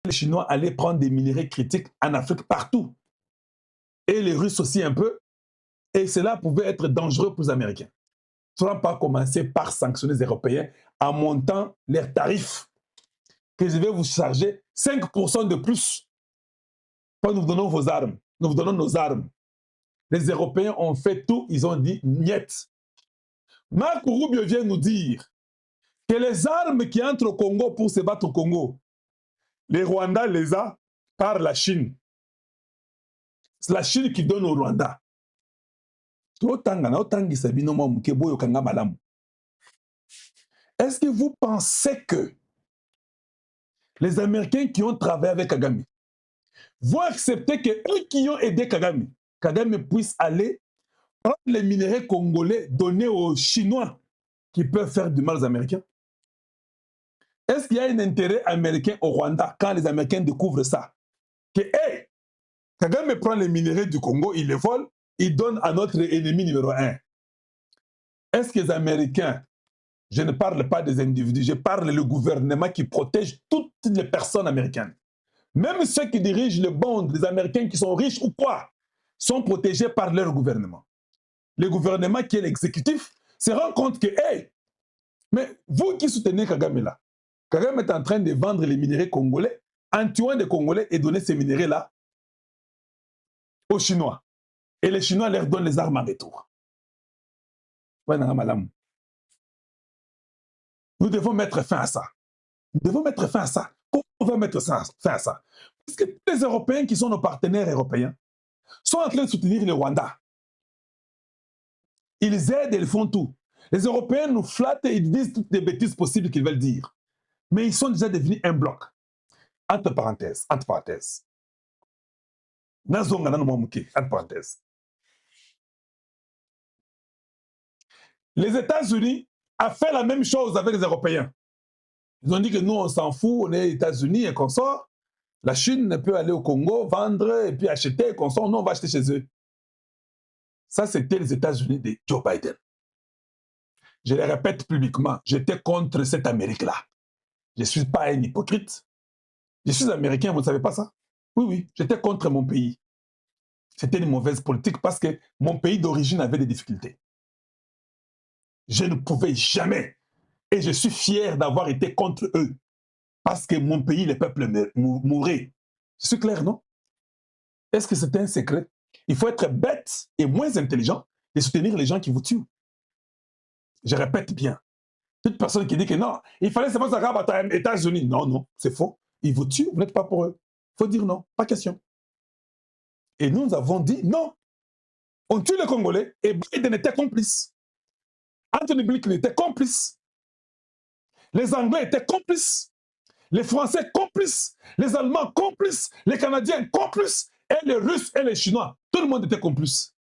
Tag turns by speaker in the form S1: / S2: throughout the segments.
S1: les Chinois allaient prendre des minerais critiques en Afrique partout. Et les Russes aussi un peu. Et cela pouvait être dangereux pour les Américains. Ils ne vont pas commencer par sanctionner les Européens en montant leurs tarifs. Que je vais vous charger 5% de plus. Quand nous vous donnons vos armes, nous vous donnons nos armes. Les Européens ont fait tout, ils ont dit niet. Marco Rubio vient nous dire que les armes qui entrent au Congo pour se battre au Congo, les Rwandais les a par la Chine. C'est la Chine qui donne au Rwanda. Est-ce que vous pensez que les Américains qui ont travaillé avec Kagame vont accepter que eux qui ont aidé Kagame, Kagame puisse aller prendre les minéraux congolais donnés aux Chinois qui peuvent faire du mal aux Américains? Est-ce qu'il y a un intérêt américain au Rwanda quand les Américains découvrent ça? Que, hey, Kagame prend les minéraux du Congo, il les vole, il donne à notre ennemi numéro 1. Est-ce que les Américains, je ne parle pas des individus, je parle du gouvernement qui protège toutes les personnes américaines. Même ceux qui dirigent le monde, les Américains qui sont riches ou quoi, sont protégés par leur gouvernement. Le gouvernement qui est l'exécutif se rend compte que, hey, mais vous qui soutenez Kagame là, Kagame est en train de vendre les minéraux congolais en tuant des Congolais et donner ces minéraux là aux Chinois. Et les Chinois leur donnent les armes en retour. Nous devons mettre fin à ça. Nous devons mettre fin à ça. Comment on va mettre fin à ça? Parce que tous les Européens qui sont nos partenaires européens sont en train de soutenir le Rwanda. Ils aident et ils font tout. Les Européens nous flattent et ils disent toutes les bêtises possibles qu'ils veulent dire. Mais ils sont déjà devenus un bloc. Entre parenthèses, entre parenthèses. Entre parenthèses. Les États-Unis ont fait la même chose avec les Européens. Ils ont dit que nous, on s'en fout, on est États-Unis et qu'on sort. La Chine ne peut aller au Congo, vendre et puis acheter et qu'on sort. Nous, on va acheter chez eux. Ça, c'était les États-Unis de Joe Biden. Je le répète publiquement, j'étais contre cette Amérique-là. Je ne suis pas un hypocrite. Je suis américain, vous ne savez pas ça? Oui, oui, j'étais contre mon pays. C'était une mauvaise politique parce que mon pays d'origine avait des difficultés. Je ne pouvais jamais. Et je suis fier d'avoir été contre eux. Parce que mon pays, les peuples mouraient. C'est clair, non? Est-ce que c'est un secret? Il faut être bête et moins intelligent et soutenir les gens qui vous tuent. Je répète bien. Toute personne qui dit que non, il fallait seulement se rabattre aux États-Unis. Non, non, c'est faux. Ils vous tuent, vous n'êtes pas pour eux. Il faut dire non, pas question. Et nous avons dit non. On tue les Congolais et Biden était complice. Anthony Blinken était complice. Les Anglais étaient complices. Les Français complices. Les Allemands complices. Les Canadiens complices. Et les Russes et les Chinois. Tout le monde était complice.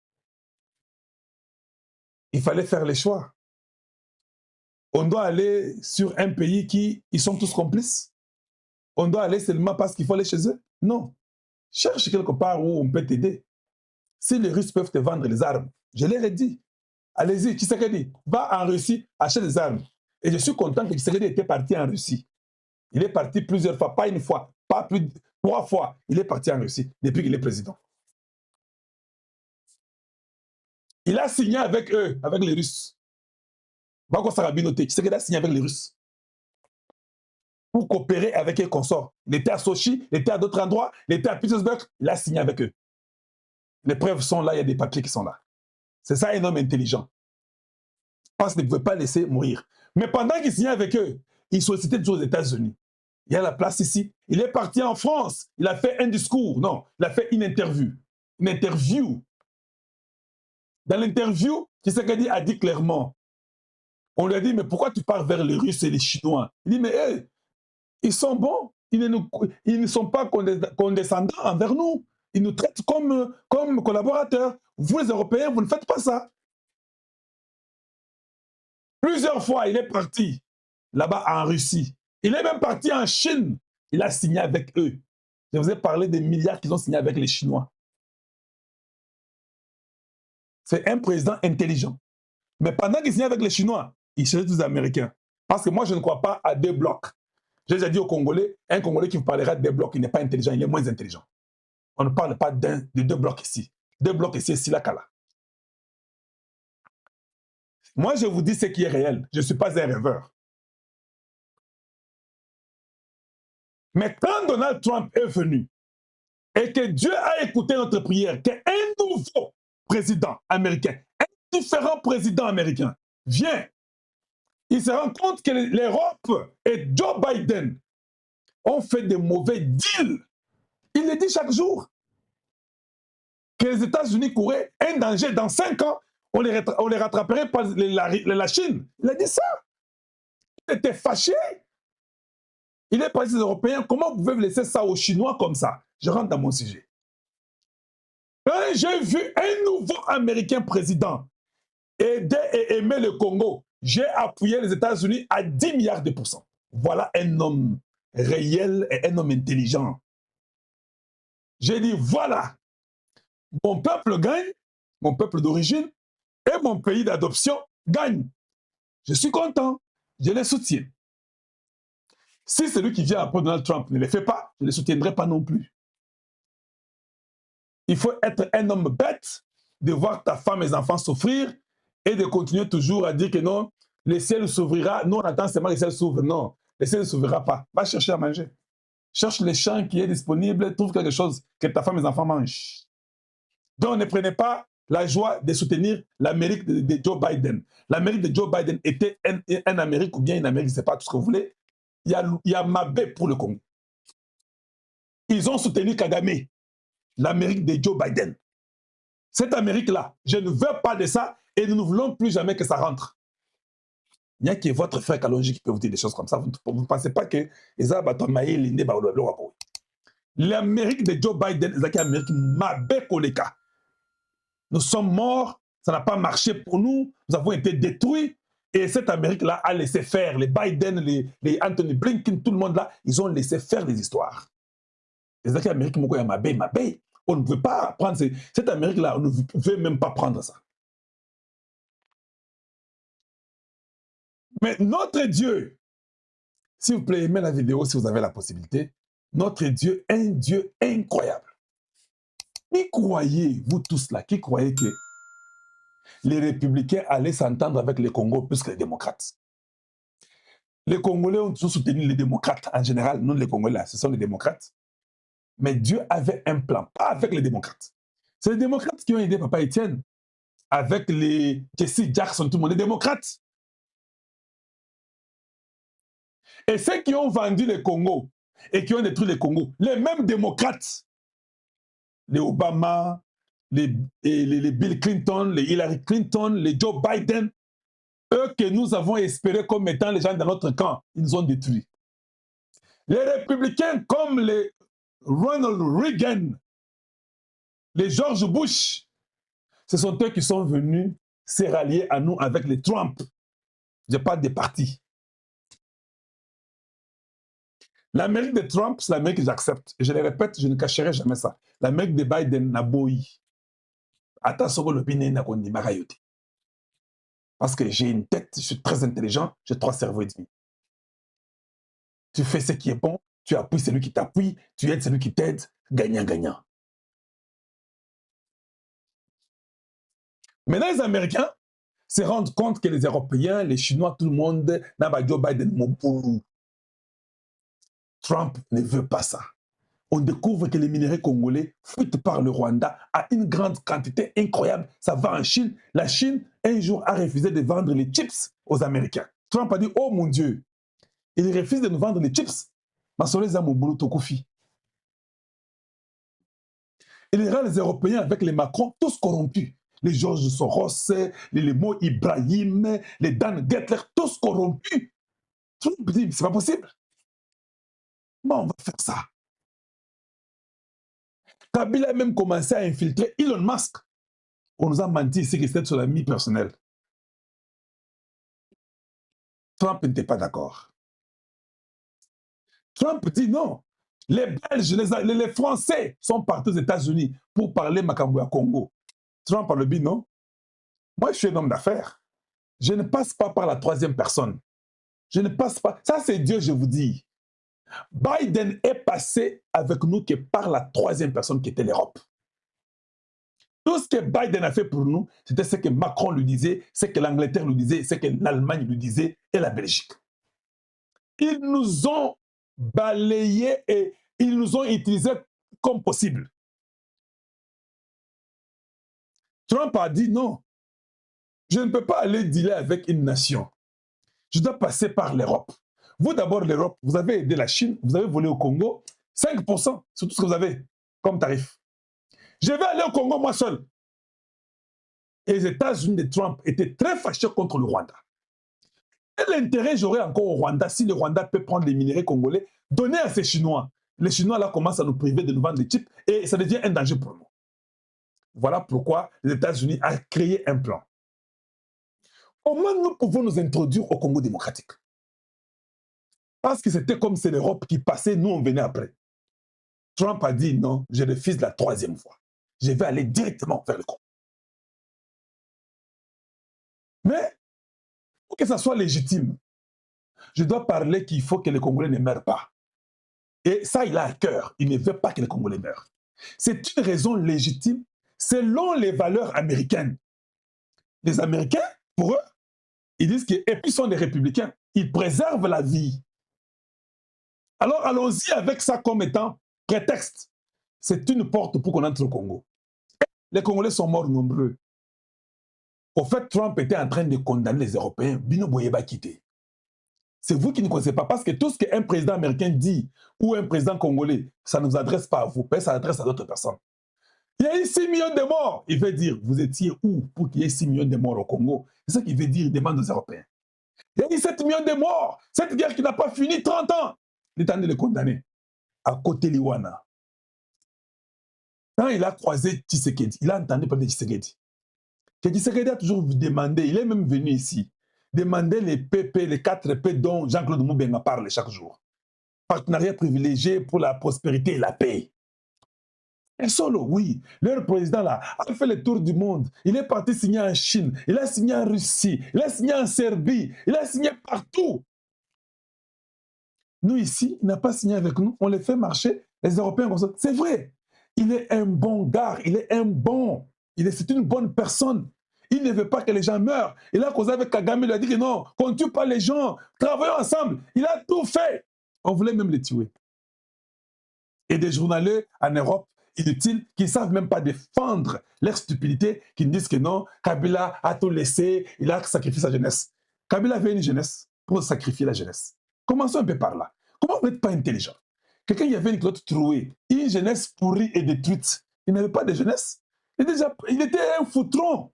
S1: Il fallait faire les choix. On doit aller sur un pays qui, ils sont tous complices. On doit aller seulement parce qu'il faut aller chez eux. Non. Cherche quelque part où on peut t'aider. Si les Russes peuvent te vendre les armes, je leur ai dit, allez-y, Tshisekedi, va en Russie, achète des armes. Et je suis content que Tshisekedi était parti en Russie. Il est parti plusieurs fois, pas une fois, pas plus de 3 fois. Il est parti en Russie depuis qu'il est président. Il a signé avec eux, avec les Russes. Bako Sarabinote, Tshisekedi a signé avec les Russes. Pour coopérer avec eux consorts. Il était à Sochi, il était à d'autres endroits, il était à Petersburg, il a signé avec eux. Les preuves sont là, il y a des papiers qui sont là. C'est ça un homme intelligent. Parce qu'il ne pouvait pas laisser mourir. Mais pendant qu'il signait avec eux, il sollicitait toujours aux États-Unis. Il y a la place ici. Il est parti en France. Il a fait un discours. Non, il a fait une interview. Une interview. Dans l'interview, Tshisekedi a dit clairement, on lui a dit, mais pourquoi tu pars vers les Russes et les Chinois? Il dit, mais hey, ils sont bons. Ils ne sont pas condescendants envers nous. Ils nous traitent comme collaborateurs. Vous, les Européens, vous ne faites pas ça. Plusieurs fois, il est parti là-bas en Russie. Il est même parti en Chine. Il a signé avec eux. Je vous ai parlé des milliards qu'ils ont signés avec les Chinois. C'est un président intelligent. Mais pendant qu'il signait avec les Chinois, il cherchait des Américains. Parce que moi, je ne crois pas à 2 blocs. J'ai déjà dit aux Congolais, un Congolais qui vous parlera des blocs, il n'est pas intelligent, il est moins intelligent. On ne parle pas de deux blocs ici. Deux blocs ici, là, là. Moi, je vous dis ce qui est réel. Je ne suis pas un rêveur. Mais quand Donald Trump est venu et que Dieu a écouté notre prière, qu'un nouveau président américain, un différent président américain vient, il se rend compte que l'Europe et Joe Biden ont fait des mauvais deals. Il le dit chaque jour. Que les États-Unis couraient un danger. Dans 5 ans, on les rattraperait par la Chine. Il a dit ça. Il était fâché. Il est parti aux Européens. Comment vous pouvez laisser ça aux Chinois comme ça? Je rentre dans mon sujet. Quand j'ai vu un nouveau Américain président aider et aimer le Congo, j'ai appuyé les États-Unis à 10 milliards de pourcents. Voilà un homme réel et un homme intelligent. J'ai dit, voilà, mon peuple gagne, mon peuple d'origine, et mon pays d'adoption gagne. Je suis content, je les soutiens. Si celui qui vient après Donald Trump ne le fait pas, je ne le soutiendrai pas non plus. Il faut être un homme bête de voir ta femme et les enfants souffrir et de continuer toujours à dire que non, le ciel s'ouvrira. Non, on attend seulement que le ciel s'ouvre. Non, le ciel ne s'ouvrira pas. Va chercher à manger. Cherche le champ qui est disponible, trouve quelque chose que ta femme et les enfants mangent. Donc, ne prenez pas la joie de soutenir l'Amérique de Joe Biden. L'Amérique de Joe Biden était un Amérique ou bien une Amérique, je ne sais pas tout ce que vous voulez. Il y a Mabé pour le Congo. Ils ont soutenu Kagame, l'Amérique de Joe Biden. Cette Amérique-là, je ne veux pas de ça et nous ne voulons plus jamais que ça rentre. Il n'y a que votre frère Kalonji qui peut vous dire des choses comme ça. Vous ne pensez pas que l'Amérique de Joe Biden, c'est l'Amérique Mabé Koleka. Nous sommes morts, ça n'a pas marché pour nous, nous avons été détruits. Et cette Amérique-là a laissé faire, les Biden, les Anthony Blinken, tout le monde là, ils ont laissé faire des histoires. Les Amériques, on ne veut pas prendre cette Amérique-là, on ne veut même pas prendre ça. Mais notre Dieu, s'il vous plaît, aimez la vidéo si vous avez la possibilité, notre Dieu, un Dieu incroyable. Qui croyez, vous tous là, qui croyez que les républicains allaient s'entendre avec les Congos plus que les démocrates? Les Congolais ont toujours soutenu les démocrates en général, non les Congolais, ce sont les démocrates. Mais Dieu avait un plan, pas avec les démocrates. C'est les démocrates qui ont aidé Papa Étienne, avec les Jesse Jackson, tout le monde, les démocrates. Et ceux qui ont vendu les Congo et qui ont détruit les Congo, les mêmes démocrates, les Obama, les Bill Clinton, les Hillary Clinton, les Joe Biden, eux que nous avons espérés comme étant les gens dans notre camp, ils nous ont détruits. Les républicains comme les Ronald Reagan, les George Bush, ce sont eux qui sont venus se rallier à nous avec les Trump. Je parle des partis. L'Amérique de Trump, c'est l'Amérique que j'accepte. Et je le répète, je ne cacherai jamais ça. L'Amérique de Biden n'a beau y. Parce que j'ai une tête, je suis très intelligent, j'ai 3 cerveaux et demi. Tu fais ce qui est bon, tu appuies celui qui t'appuie, tu aides celui qui t'aide, gagnant-gagnant. Maintenant, les Américains se rendent compte que les Européens, les Chinois, tout le monde, n'a pas Joe Biden, mon poulou. Trump ne veut pas ça. On découvre que les minéraux congolais fuitent par le Rwanda à une grande quantité incroyable. Ça va en Chine. La Chine, un jour, a refusé de vendre les chips aux Américains. Trump a dit, oh mon Dieu, il refuse de nous vendre les chips. Il rend les Européens avec les Macron tous corrompus. Les Georges Soros, les Mo Ibrahim, les Dan Gettler, tous corrompus. Trump dit, c'est pas possible. Comment on va faire ça? Kabila a même commencé à infiltrer Elon Musk. On nous a menti ici que c'était son ami personnel. Trump n'était pas d'accord. Trump dit non. Les Belges, les Français sont partis aux États-Unis pour parler Makambo à Congo. Trump a le dit non. Moi, je suis un homme d'affaires. Je ne passe pas par la troisième personne. Je ne passe pas. Ça, c'est Dieu, je vous dis. Biden est passé avec nous que par la troisième personne qui était l'Europe. Tout ce que Biden a fait pour nous, c'était ce que Macron lui disait, ce que l'Angleterre lui disait, ce que l'Allemagne lui disait et la Belgique. Ils nous ont balayés et ils nous ont utilisés comme possible. Trump a dit non, je ne peux pas aller dealer avec une nation. Je dois passer par l'Europe. Vous d'abord l'Europe, vous avez aidé la Chine, vous avez volé au Congo, 5%, c'est tout ce que vous avez comme tarif. Je vais aller au Congo moi seul. Et les États-Unis de Trump étaient très fâchés contre le Rwanda. Quel intérêt j'aurais encore au Rwanda si le Rwanda peut prendre les minéraux congolais, donner à ces Chinois? Les Chinois là commencent à nous priver de nous vendre des chips et ça devient un danger pour nous. Voilà pourquoi les États-Unis ont créé un plan. Comment nous pouvons nous introduire au Congo démocratique? Parce que c'était comme c'est l'Europe qui passait, nous on venait après. Trump a dit non, je refuse la troisième fois. Je vais aller directement vers le Congo. Mais pour que ça soit légitime, je dois parler qu'il faut que les Congolais ne meurent pas. Et ça, il a à cœur. Il ne veut pas que les Congolais meurent. C'est une raison légitime selon les valeurs américaines. Les Américains, pour eux, ils disent que, et puis ils sont des républicains, ils préservent la vie. Alors allons-y avec ça comme étant prétexte. C'est une porte pour qu'on entre au Congo. Les Congolais sont morts nombreux. Au fait, Trump était en train de condamner les Européens. Bino Boyeba quitté. C'est vous qui ne connaissez pas, parce que tout ce qu'un président américain dit ou un président congolais, ça ne vous adresse pas à vous, ça s'adresse à d'autres personnes. Il y a eu 6 millions de morts. Il veut dire, vous étiez où pour qu'il y ait 6 millions de morts au Congo? C'est ça qu'il veut dire, il demande aux Européens. Il y a eu 7 millions de morts. Cette guerre qui n'a pas fini 30 ans. Il est en train de les condamner. À côté de Liwana. Quand il a croisé Tshisekedi, il a entendu parler de Tshisekedi. Que Tshisekedi a toujours demandé, il est même venu ici, demander les PP, les 4 P dont Jean-Claude Moubenga parle chaque jour. Partenariat privilégié pour la prospérité et la paix. Et solo, oui. Leur président là a fait le tour du monde. Il est parti signer en Chine, il a signé en Russie, il a signé en Serbie, il a signé partout. Nous ici, il n'a pas signé avec nous, on les fait marcher, les Européens comme ça. C'est vrai. Il est un bon gars, il est un bon, c'est une bonne personne. Il ne veut pas que les gens meurent. Il a causé avec Kagame, il a dit que non, qu'on ne tue pas les gens, travaillons ensemble. Il a tout fait. On voulait même les tuer. Et des journalistes en Europe, inutiles, qui ne savent même pas défendre leur stupidité, qui disent que non, Kabila a tout laissé, il a sacrifié sa jeunesse. Kabila avait une jeunesse pour sacrifier la jeunesse. Commençons un peu par là. Comment vous n'êtes pas intelligent? Quelqu'un y avait une clotte trouée, une jeunesse pourrie et détruite. Il n'avait pas de jeunesse. Il était un foutron.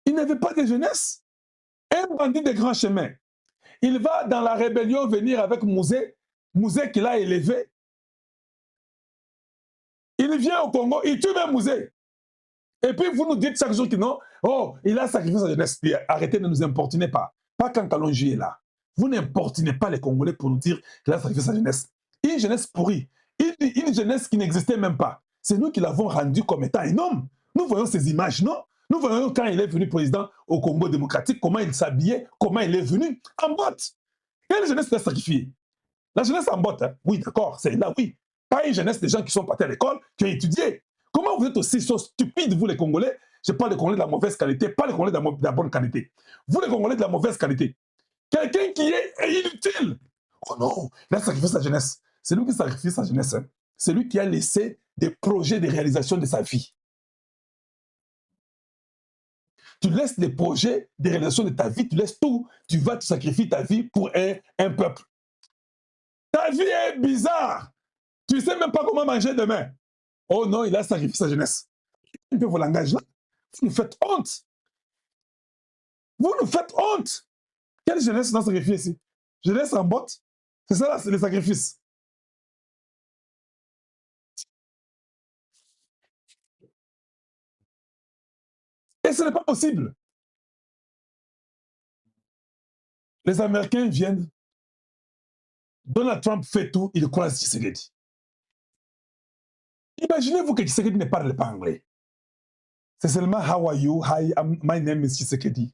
S1: Il n'avait pas de jeunesse. Un bandit de grand chemin. Il va dans la rébellion venir avec Mouzé, Mouzé qu'il a élevé. Il vient au Congo, il tue même Mouzé. Et puis vous nous dites chaque jour que non, oh, il a sacrifié sa jeunesse. Arrêtez de ne nous importunez pas. Pas quand Kalonji est là. Vous n'importunez pas les Congolais pour nous dire qu'il a sacrifié sa jeunesse. Une jeunesse pourrie. Une jeunesse qui n'existait même pas. C'est nous qui l'avons rendu comme étant un homme. Nous voyons ces images, non? Nous voyons quand il est venu président au Congo démocratique, comment il s'habillait, comment il est venu en botte. Quelle jeunesse il a sacrifié? La jeunesse en botte, hein? Oui, d'accord, c'est là, oui. Pas une jeunesse des gens qui sont partis à l'école, qui ont étudié. Comment vous êtes aussi stupides, vous les Congolais? Je parle des Congolais de la mauvaise qualité, pas les Congolais de la bonne qualité. Vous les Congolais de la mauvaise qualité. Quelqu'un qui est inutile. Oh non, il a sacrifié sa jeunesse. C'est lui qui sacrifie sa jeunesse. Hein. C'est lui qui a laissé des projets de réalisation de sa vie. Tu laisses les projets de réalisation de ta vie, tu laisses tout. Tu vas te sacrifier ta vie pour un peuple. Ta vie est bizarre. Tu ne sais même pas comment manger demain. Oh non, il a sacrifié sa jeunesse. Un peu vos langages là. Vous nous faites honte. Vous nous faites honte. Quelle jeunesse dans sacrifié ici? Jeunesse en botte. C'est ça là, c'est le sacrifice. Et ce n'est pas possible. Les Américains viennent. Donald Trump fait tout, il croise Tshisekedi. Imaginez-vous que Tshisekedi ne parle pas anglais. C'est seulement how are you? Hi, my name is Tshisekedi.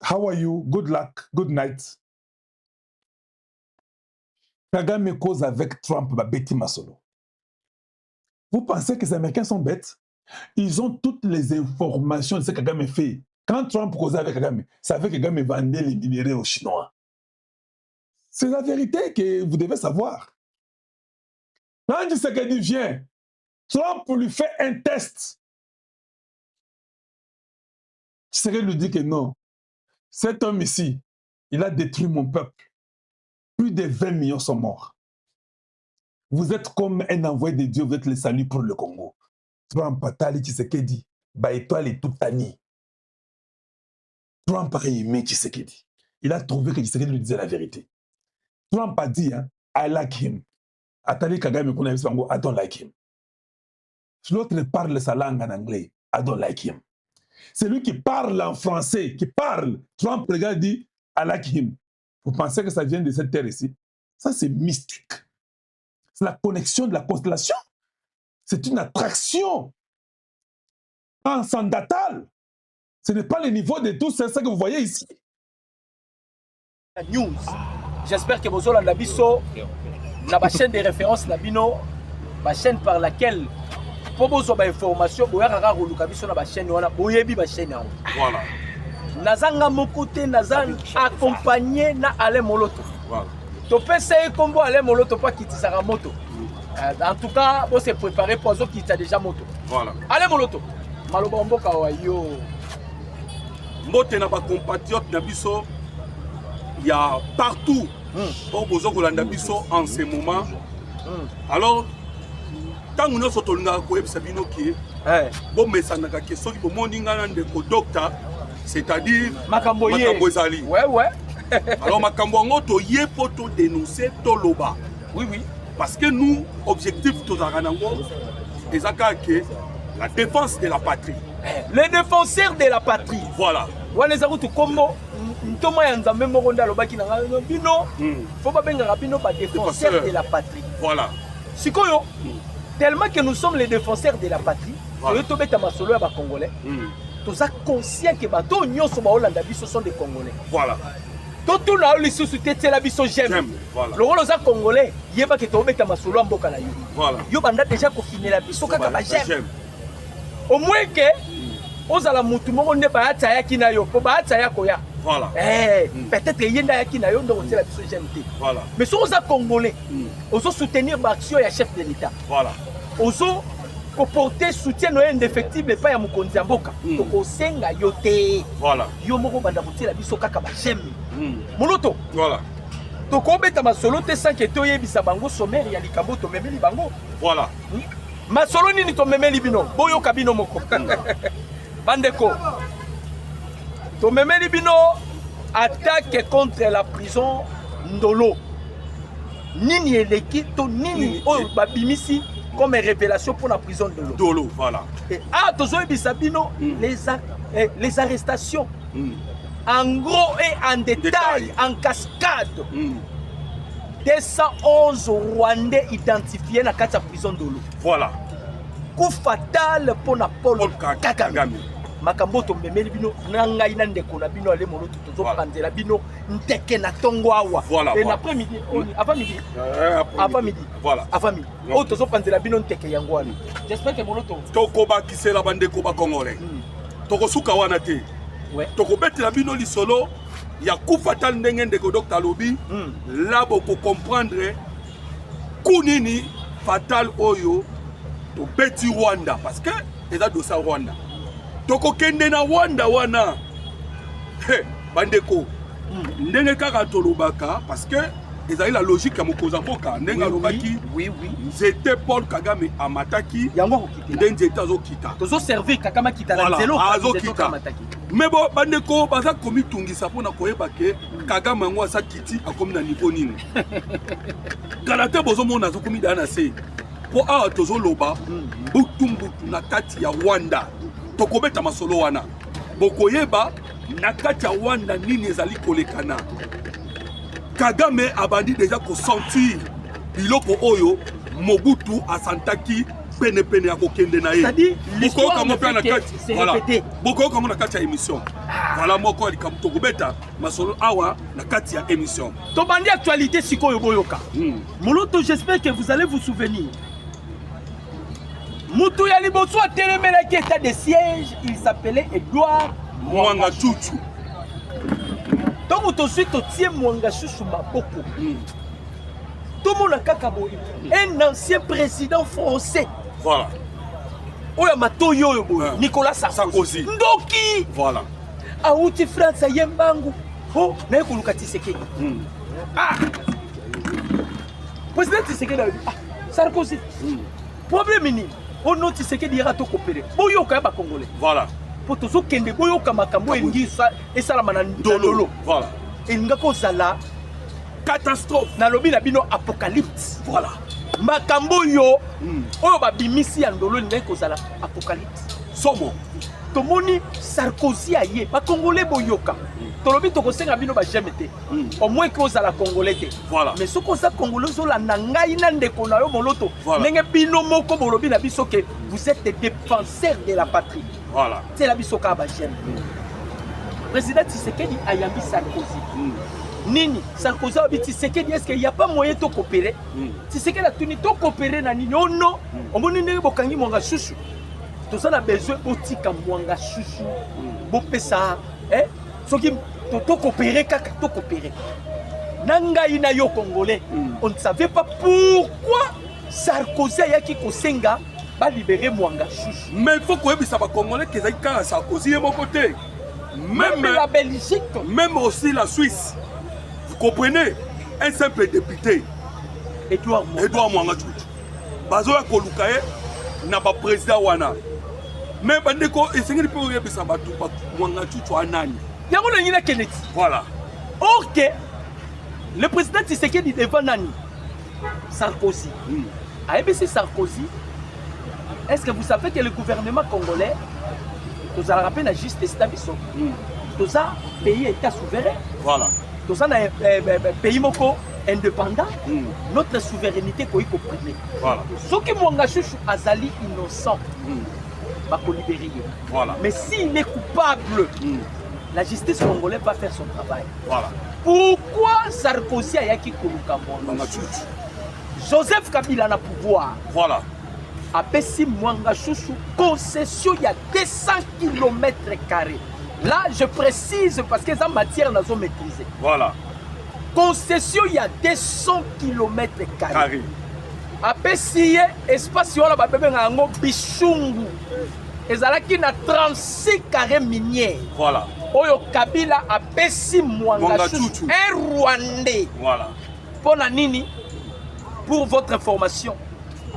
S1: How are you? Good luck, good night. Kagame cause avec Trump, Betty Masolo. Vous pensez que les Américains sont bêtes? Ils ont toutes les informations de ce que Kagame fait. Quand Trump causait avec Kagame, savait que Kagame vendait les minéraux aux Chinois. C'est la vérité que vous devez savoir. Quand Tshisekedi vient, Trump lui fait un test. Tshisekedi lui dit que non. Cet homme ici, il a détruit mon peuple. Plus de 20 millions sont morts. Vous êtes comme un envoyé de Dieu, vous êtes le salut pour le Congo. Trump, Tali Tshisekedi, étoile et toute Tani. Trump a aimé Tshisekedi. Il a trouvé que Tshisekedi lui disait la vérité. Trump a dit, hein, I like him. Atali Kagame, I don't like him. L'autre parle sa langue en anglais. I don't like him. C'est lui qui parle en français, qui parle. Trump regarde et dit, I like him. Vous pensez que ça vient de cette terre ici? Ça, c'est mystique. C'est la connexion de la constellation. C'est une attraction transcendantale. Ce n'est pas le niveau de tout ça que vous voyez ici.
S2: News. J'espère que vous avez la biso, la chaîne de référence, la bino, la chaîne par laquelle pour vous avoir information, vous avez la chaîne, vous avez la chaîne.
S3: Voilà.
S2: Nazanga mokote, nazang accompagné na ale moloto.
S3: Voilà.
S2: To pese kombo ale moloto pas quitter sa moto. En tout cas, on s'est préparé pour ceux qui ont déjà moto.
S3: Voilà.
S2: Ale moloto. Maloba mboka wa yo.
S3: Mbote na ba compatriotes na biso, il y a partout. Pour vous Kolanda biso en ce moment. Alors, tant que nous sommes tolinga ko ebisa bino ki, bon mesana ka question ki bomondi ngana ndeko docteur, c'est-à-dire
S2: makambo
S3: ezali.
S2: Ouais ouais.
S3: Alors makambo ngo to ye poto dénoncer to loba.
S2: Oui oui.
S3: Parce que nous objectif to zaranango ezaka ke la défense de la patrie.
S2: Les défenseurs de la patrie.
S3: Voilà.
S2: Wana za kutu kombo ntoma ya nzambe moko nda lobaki na bino. Faut pas benga bino ba défenseurs de la patrie.
S3: Voilà.
S2: Sikoyo tellement que nous sommes les défenseurs de la patrie, voilà. To beta masolo ya ba congolais. Tous a conscient que bato nyonso ba Hollanda biso sont des congolais.
S3: Voilà.
S2: Tout na lisusu tete la biso j'aime.
S3: Voilà.
S2: Le rôle za congolais, yeba que to beta masolo ya mboka na yo.
S3: Voilà.
S2: Yo banda déjà ko finir la biso kaka ba j'aime. Au moins que ozala mutu moko nde ba ataya kina yo, po ba ataya koya.
S3: Voilà.
S2: Peut-être yenda ya kina yo ndo ko la biso j'aime te.
S3: Voilà.
S2: Mais si oza congolais, ozo soutenir l'action ya chef de l'État.
S3: Voilà.
S2: Ozo ko porter soutien no indéfectible pa ya mukonzi ya mboka. To ko senga yo te.
S3: Voilà.
S2: Yo moko banda ko la biso kaka ba j'aime. Moloto.
S3: Voilà.
S2: To ko beta masolo te sans que to yebisa bango sommaire ya likambo to memeli bango.
S3: Voilà.
S2: Masolo nini to memeli bino? Boyo kabino moko. Bandeko. To memeli bino attaque contre la prison Ndolo. Nini eleki to nini oyo babimisi comme révélation pour la prison de Ndolo.
S3: Ndolo, voilà.
S2: Et tozo ebisa bino les arrestations. En gros et en détail, en cascade. 211 Rwandais identifiés dans la prison de l'eau.
S3: Voilà.
S2: Coup fatal pour Paul Kagame. Makambo to memeli bino ngai na ndeko na bino ale moloto tozo panzela bino nteke na tongo awa.
S3: Voilà.
S2: Et l'après-midi, avant midi. Avant midi.
S3: Voilà.
S2: Avant midi. O tozo panzela bino nteke yango ali. J'espère que moloto.
S3: Toko ba kisela bandeko ba congolais. Toko suka wana te.
S2: Ouais.
S3: Toko betela bino lisolo ya coup fatal ndenge ndeko Dr Lobi. Là pour comprendre kunini fatal oyo to beti Rwanda parce que eza dosa Rwanda. Toko kende na Rwanda wana. Bandeko. Ndenge kaka tolobaka parce que ezali la logique ya mokoza mboka ndenge alobaki.
S2: Oui oui.
S3: C'était Paul Kagame amataki.
S2: Yango kokita.
S3: Ndenge etazo kita.
S2: Tozo servir Kagame kita na zelo
S3: azokita. Mais bon bandeko baza komi tungisa pona koyeba ke Kagame ngo asa kiti akomi na niveau nini. Galate bozo mona azokomi dana se. Po a tozo loba butu na kati ya Rwanda. Tokobeta masolo wana. Bokoyeba na kati ya Rwanda nini ezali kolekana. Kagame abandi déjà ko sentir biloko oyo Mobutu asantaki pene ya kokende na ye.
S2: C'est-à-dire l'histoire
S3: na kati. Voilà. Boko comme na kati ya émission. Voilà moko likambo tokobeta masolo awa na kati ya émission.
S2: Tobandi actualité sikoyo boyoka. Moloto, j'espère que vous allez vous souvenir. Mutu ya liboso a telemelaki état de siège, il s'appelait Edouard
S3: Mwanga Chuchu.
S2: Donc tout de suite otie Mwanga Chuchu maboko. Tout le monde a kakaboyi. Un ancien président français.
S3: Voilà.
S2: Oya matoyo Nicolas Sarkozy. Ndoki.
S3: Voilà.
S2: Auti France yembangu. Oh, na yekuluka Tshisekedi. Ah. Président Tshisekedi a dit Sarkozy. Problème ni. On note Tshisekedi ira to coopérer. Boyoka ba congolais.
S3: Voilà.
S2: Po tozo kende boyoka makambo engisa esala manandolo.
S3: Voilà.
S2: Elinga ko sala catastrophe na lobi na bino apocalypse. Voilà. Makambo yo oyo babimisi ya ndolo ni ko sala apocalypse.
S3: Somo.
S2: Tomoni Sarkozy aye ba congolais boyoka. Tolobi to kosenga bino ba jamais te. Au moins que osala congolais te.
S3: Voilà.
S2: Mais soko za congolais zo la ngai na ndeko na yo moloto. Ndenge bino moko bolobi na biso que vous êtes des défenseurs de la patrie.
S3: Voilà.
S2: C'est la biso ka ba jamais. Président Tshisekedi ayambi Sarkozy. Nini Sarkozy a dit Tshisekedi, est-ce qu'il n'y a pas moyen de coopérer? Tshisekedi a tenu de coopérer na nini? Oh non, on va nous bokangi Mwanga Chuchu. Tout ça a besoin botika Mwanga Chuchu. Bopesa, ce qui to coopérer kaka to coopérer. Nanga ina yo congolais. On ne savait pas pourquoi Sarkozy a qui kosenga ba libérer Mwanga Chuchu.
S3: Mais il faut que ça va congolais que ça Sarkozy est mon côté.
S2: Même la Belgique,
S3: même aussi la Suisse. Vous comprenez? Un simple député,
S2: Edouard
S3: Mwanga Chuchu. Bazo ya kolukaye na ba président wana. Mais bandeko esengeli pe oyebisa batu ba Mwanga Chuchu anani.
S2: Yango na ngina Kennedy.
S3: Voilà.
S2: Or que le président Tshisekedi devant nani? Sarkozy. ABC Sarkozy. Est-ce que vous savez que le gouvernement congolais, nous allons rappeler la justice d'Abisso, nous a pays état souverain.
S3: Voilà.
S2: Nous avons pays moko indépendant. Notre souveraineté qu'on y comprenait.
S3: Voilà.
S2: Ce qui Mwanga Chuchu azali innocent, va libérer.
S3: Voilà.
S2: Mais s'il est coupable, la justice congolaise va faire son travail.
S3: Voilà.
S2: Pourquoi Sarkozy a yaki koluka Mwanga Chuchu? Joseph Kabila na pouvoir.
S3: Voilà.
S2: Apesi Mwanga Chuchu concession il y a 200 km². Là, je précise parce que ça matière n'a pas maîtrisé.
S3: Voilà.
S2: Concession il y a 200 km². Apesi espace yola ba bebe ngango Bishungu. Ezalaki na 36 carrés miniers.
S3: Voilà.
S2: Oyo Kabila apesi Mwanga Chuchu, un Rwandais.
S3: Voilà.
S2: Pour la nini, pour votre information,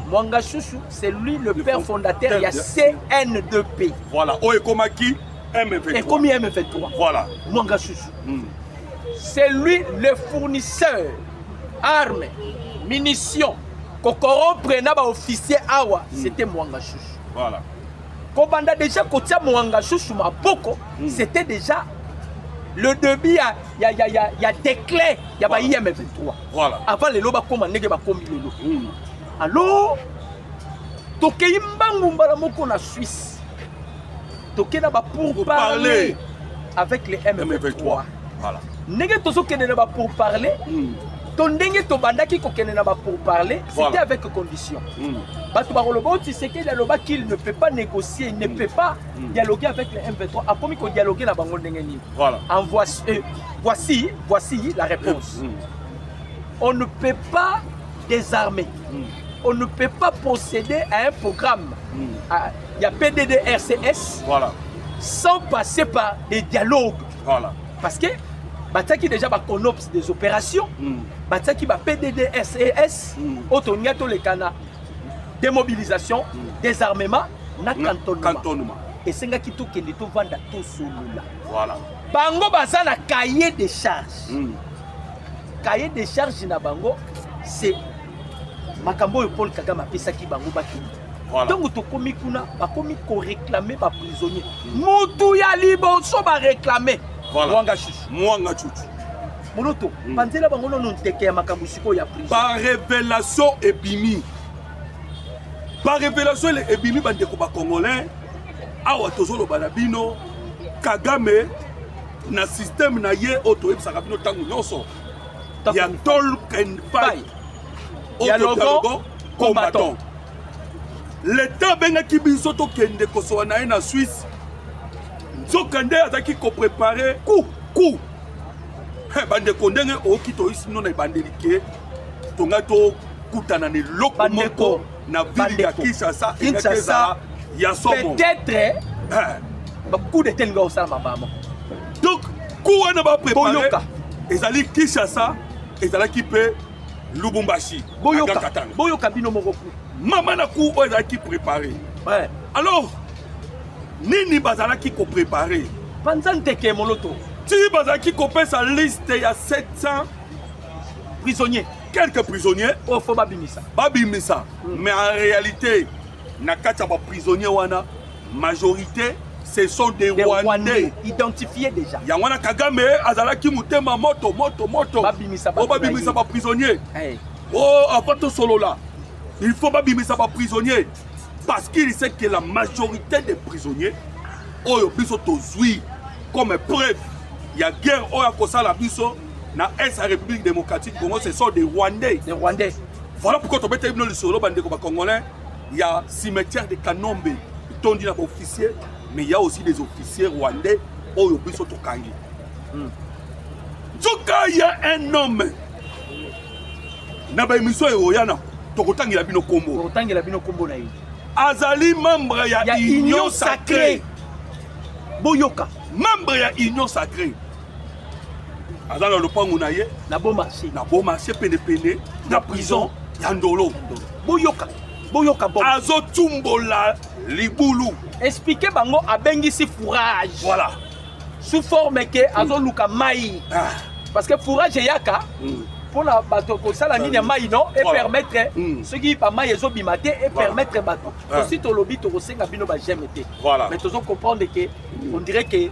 S2: Mwanga Chuchu, c'est lui le père fondateur, il y a CN2P.
S3: Voilà. Oyo komaki M23.
S2: Et combien M23?
S3: Voilà.
S2: Mwanga Chuchu. C'est lui le fournisseur armes, munitions, kokoro prena ba officier awa, c'était Mwanga Chuchu.
S3: Voilà.
S2: Quand on a déjà kotia Mwanga Chuchu maboko, c'était déjà le début, il y a des clés, il y a IM23.
S3: Voilà.
S2: Avant les loba comme nege ba komi lelo. Alors, tokei mbangu mbala moko na Suisse. Tokei na ba pour parler avec les M23.
S3: Voilà.
S2: Nege tozo kene na ba pour parler. Tondenge to bandaki ko kene na ba pour parler, c'était avec condition. Bato barolobo Tshisekedi aloba qu'il ne peut pas négocier, il ne peut pas dialoguer avec les M23. A komi ko dialoguer na bango ndenge ni.
S3: Voilà.
S2: Voici la réponse. On ne peut pas désarmer. On ne peut pas procéder à un programme. Il y a PDD-RCS.
S3: Voilà.
S2: Sans passer par des dialogues.
S3: Voilà.
S2: Parce que Bataki déjà ba conops des opérations. Bataki ba PDD-RCS. Otonyato le Kana. Démobilisation, désarmement, na cantonnement. Et c'est nga kito kende to vanda to solula.
S3: Voilà.
S2: Bango baza na cahier de charges. Cahier de charges na bango, c'est makambo yo Paul Kagame apesaki bango bakini.
S3: Voilà.
S2: Donc to komi kuna ba komi ko réclamer ba prisonnier. Mutu ya liboso ba réclamer.
S3: Voilà.
S2: Mwanga Chuchu.
S3: Mwanga Chuchu.
S2: Moloto, panzela bango no nteke ya makambo siko ya prison.
S3: Par révélation ebimi. Par révélation ebimi bandeko ba congolais. Awa tozolo banabino Kagame na système na ye oto ebisaka bino tango nyonso ya Tolkien Fai
S2: ya logo combattant
S3: l'état bengaki biso tokende kosowa na ye na Suisse nzoka nde azalaki koprépare coup bandeko ndenge oyoki toyisi bino na ebandeli ke tonga tokutana na eloko moko na ville ya Kinshasa ezala ya somo
S2: peut-être coup de tel gars osala mabama
S3: donc coup wana bapréparé ezali Kinshasa ezalaki mpe Lubumbashi
S2: boyoka bino moko coup
S3: mama na coup oyo ezalaki préparé alors nini bazalaki kopréparé
S2: panza nteke moloto
S3: ti bazalaki kopesa liste ya 700
S2: prisonniers
S3: quelques prisonniers
S2: oyo fo babimisa
S3: mais en réalité na kati ya baprisonnier wana majorité ce sont des Rwandais
S2: identifiés déjà
S3: yango wana Kagame azalaki motema moto
S2: babimisa
S3: baprisonnier avant tosolola il faut babimisa baprisonnier parce qu'il sait que la majorité des prisonniers oyo biso tozwi comme preuve ya guerre oyo akosala biso na est la République démocratique Congo, ce sont des Rwandais. Voilà pourquoi tu bete bino lisolo bandeko ba congolais, il y a cimetière de Kanombe, ils dit les officiers, mais il y a aussi des officiers rwandais oyo biso to kangi. Zoka il y a un homme na ba émission eroyana tokotangela bino kombo.
S2: Na yi.
S3: Azali membre ya Union Sacrée.
S2: Boyoka,
S3: membre ya Union Sacrée. Azala lopango na ye
S2: na bon marché pene
S3: na prison ya Ndolo.
S2: Boyoka bon.
S3: Azo tumbola libulu.
S2: Expliquez bango abengisi fourrage.
S3: Voilà.
S2: Sous forme que azo luka mai. Parce que fourrage yaka pour la bateau ko sala nini mai non et permettre ceux qui pas mai ezo bimate et permettre bateau. Aussi to lobby to senga bino ba jamais té. Mais tous on comprendre que on dirait que les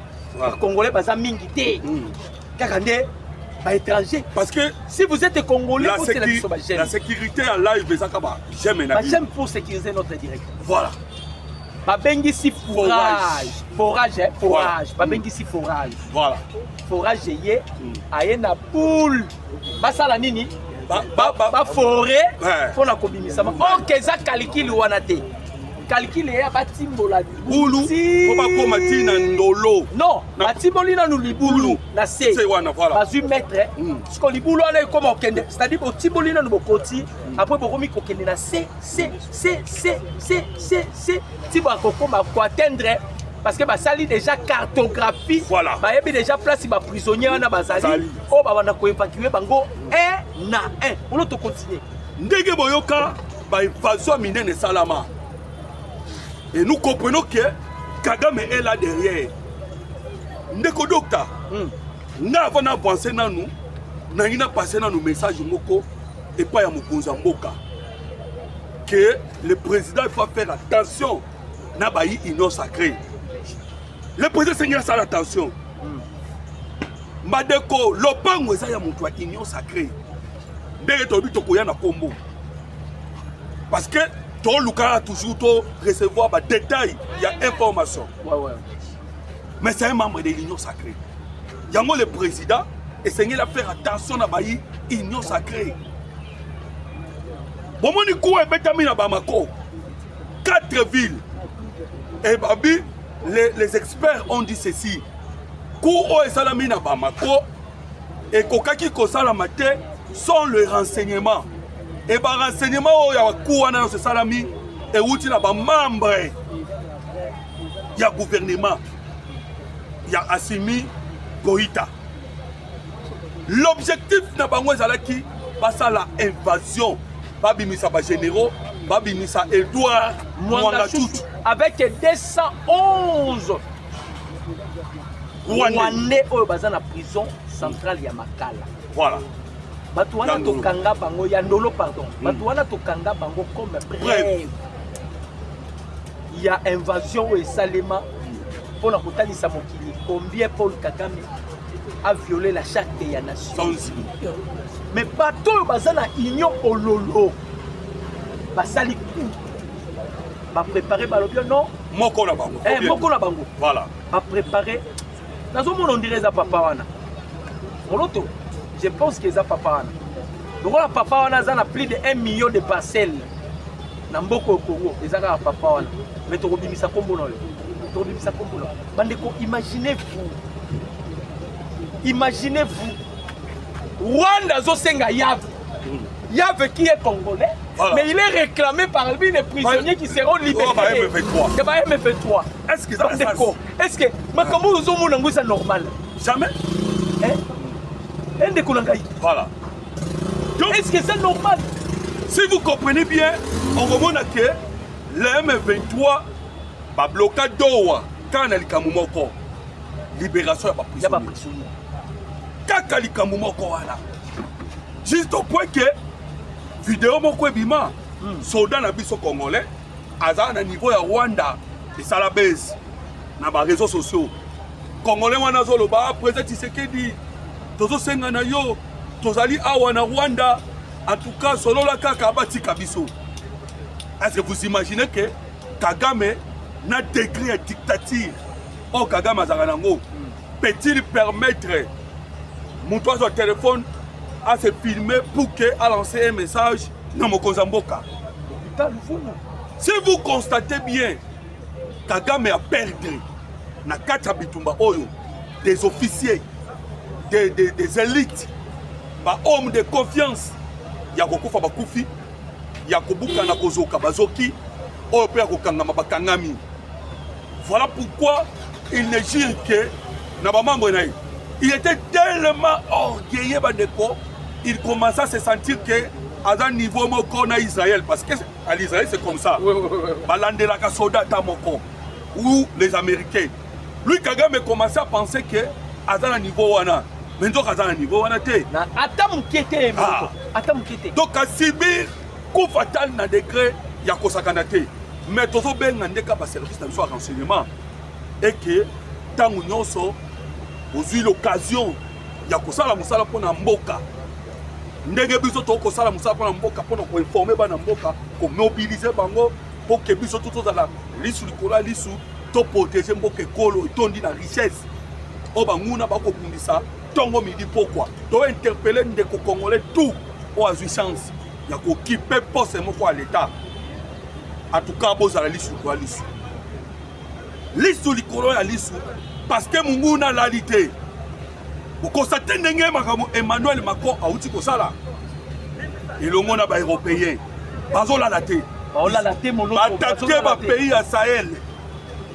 S2: Congolais baza mingi té. Kakande ba étranger
S3: parce que
S2: si vous êtes congolais
S3: la sécurité en live ezaka ba jamais na
S2: j'aime pour sécuriser notre direct.
S3: Voilà.
S2: Ba bengisi forage ba bengisi forage.
S3: Voilà.
S2: Forage yé aye na poule basala nini ba forêt fona kobimisa ma okeza calcul wana te. Calcul ya batimbola
S3: bulu ko ba koma tina Ndolo
S2: non batimboli na libulu na se
S3: wana voilà
S2: bazu mettre ce que libulu ala comme okende c'est-à-dire botimboli na bokoti après bokomi kokende na se tibo akokoma ko atteindre parce que basali déjà cartographie
S3: voilà
S2: bayebi déjà place ba prisonnier wana bazali o ba wana ko évacuer bango un na un on auto continuer
S3: ndenge boyoka ba invasion minene salama. Et nous comprenons que Kagame est là derrière. Ndeko docteur, nous avons avancé dans nous, nous avons passé dans nos messages et pas à Mokonza Mboka. Que le président va faire attention à la Union Sacrée. Le président Seigneur fait attention. Madeko, l'opango est à Union Sacrée. Derrière toi, tu as un combo. Parce que ton Lucas a toujours recevoir des détails, il y a information. Mais c'est un membre de l'Union Sacrée. Il y a le président et Seigneur a faire attention à l'Union Sacrée. Bon, on est à Bamako, 4 villes. Et Babi, les experts ont dit ceci. Kou et Salami à Bamako et Kokaki Kosalamate sont le renseignement. Et par renseignement, il y a un coup salami et il y a un membre. Il y a gouvernement. Il y a Assimi Goïta. L'objectif n'a pas été l'invasion. Babimisa généraux, Babimisa Edouard Mwangatout.
S2: Avec 211 Rwandais au bazar la prison centrale Yamakala.
S3: Voilà.
S2: Batouana Tokanga Bango, Yandolo, pardon. Batouana Tokanga Bango comme bref. Il y a invasion et Salema pour la Koutani Samokili. Combien Paul Kagame a violé la charte de la nation? Mais bateau Bazana Union Ololo. Basali coup. Ba préparer Balobio, non?
S3: Moko na Bango.
S2: Moko na Bango.
S3: Voilà.
S2: Ba préparer on dirait ça papa wana. Moloto, je pense que ça papa wana. Donc la papa wana a plus de 1 million de parcelles. Namboko au Congo, et ça papa wana. Mais tu rebimisa ça comme bon. Tu rebimisa ça comme bon. Bandeko, imaginez-vous. Rwanda Zosenga Yav. Yav qui est congolais, voilà. Mais il est réclamé par lui les prisonniers qui seront libérés. M23.
S3: Est-ce que ça
S2: est-ce que mais comment vous avez ça normal?
S3: Jamais.
S2: Voilà. Est-ce que c'est normal?
S3: Si vous comprenez bien, on remonte que le M23 va bloquer Doha quand il y a libération de la prisonnier. Kaka likambo moko wana. Juste au point que vidéo moko bima soldat na biso congolais aza na niveau ya Rwanda et ça la baisse na ba réseaux sociaux. Congolais wana zoloba président Tshisekedi tozo senga na yo tozali awa na Rwanda en tout cas solo la kaka abati kabiso. Est-ce que vous imaginez que Kagame na degré de dictature au Kagame azaka nango peut-il permettre mon toit téléphone à se filmer pour qu'à lancer un message dans mon Kozamboka. Si vous constatez bien, Kagame a perdu na kata bitumba oyo des officiers, des élites, ba hommes de confiance. Yakokufa bakufi, Yakobuka na kozoka bazoki, oyo pe yakokangama bakangami. Voilà pourquoi il ne gire que na ba membre na il était tellement orgueilleux, il commençait à se sentir qu'à un niveau qu'on a Israël, parce qu'à l'Israël c'est comme ça. Balandela soldat ou les Américains. Lui, Kagame commençait à penser qu'à un niveau wana. Mais donc à un niveau wana te. Donc à Sibir, coup fatal na degré Yakosakanate. Mais tout ça ben n'andeka pas service de renseignement et que tant nyonso vous avez l'occasion de faire musala pour mboka. Ndenge biso to ko sala musala pour mboka pour informer bana mboka, pour mobiliser bango pour que biso tout la lisu likola lisu to protéger mboka ekolo tondi na richesse. O banguna ba ko bundisa tongo midi pourquoi? To interpeller ndeko congolais tout o azui chance ya ko kiper poste moko à l'état. En tout cas bozala lisu likola lisu. Lisu likola lisu. Parce que Munguna l'a dit. Vous constatez que Emmanuel Macron a outil ça. Et le monde a européen. Pas on l'a laté.
S2: On l'a laté, mon nom.
S3: Attaquer ma pays à Sahel.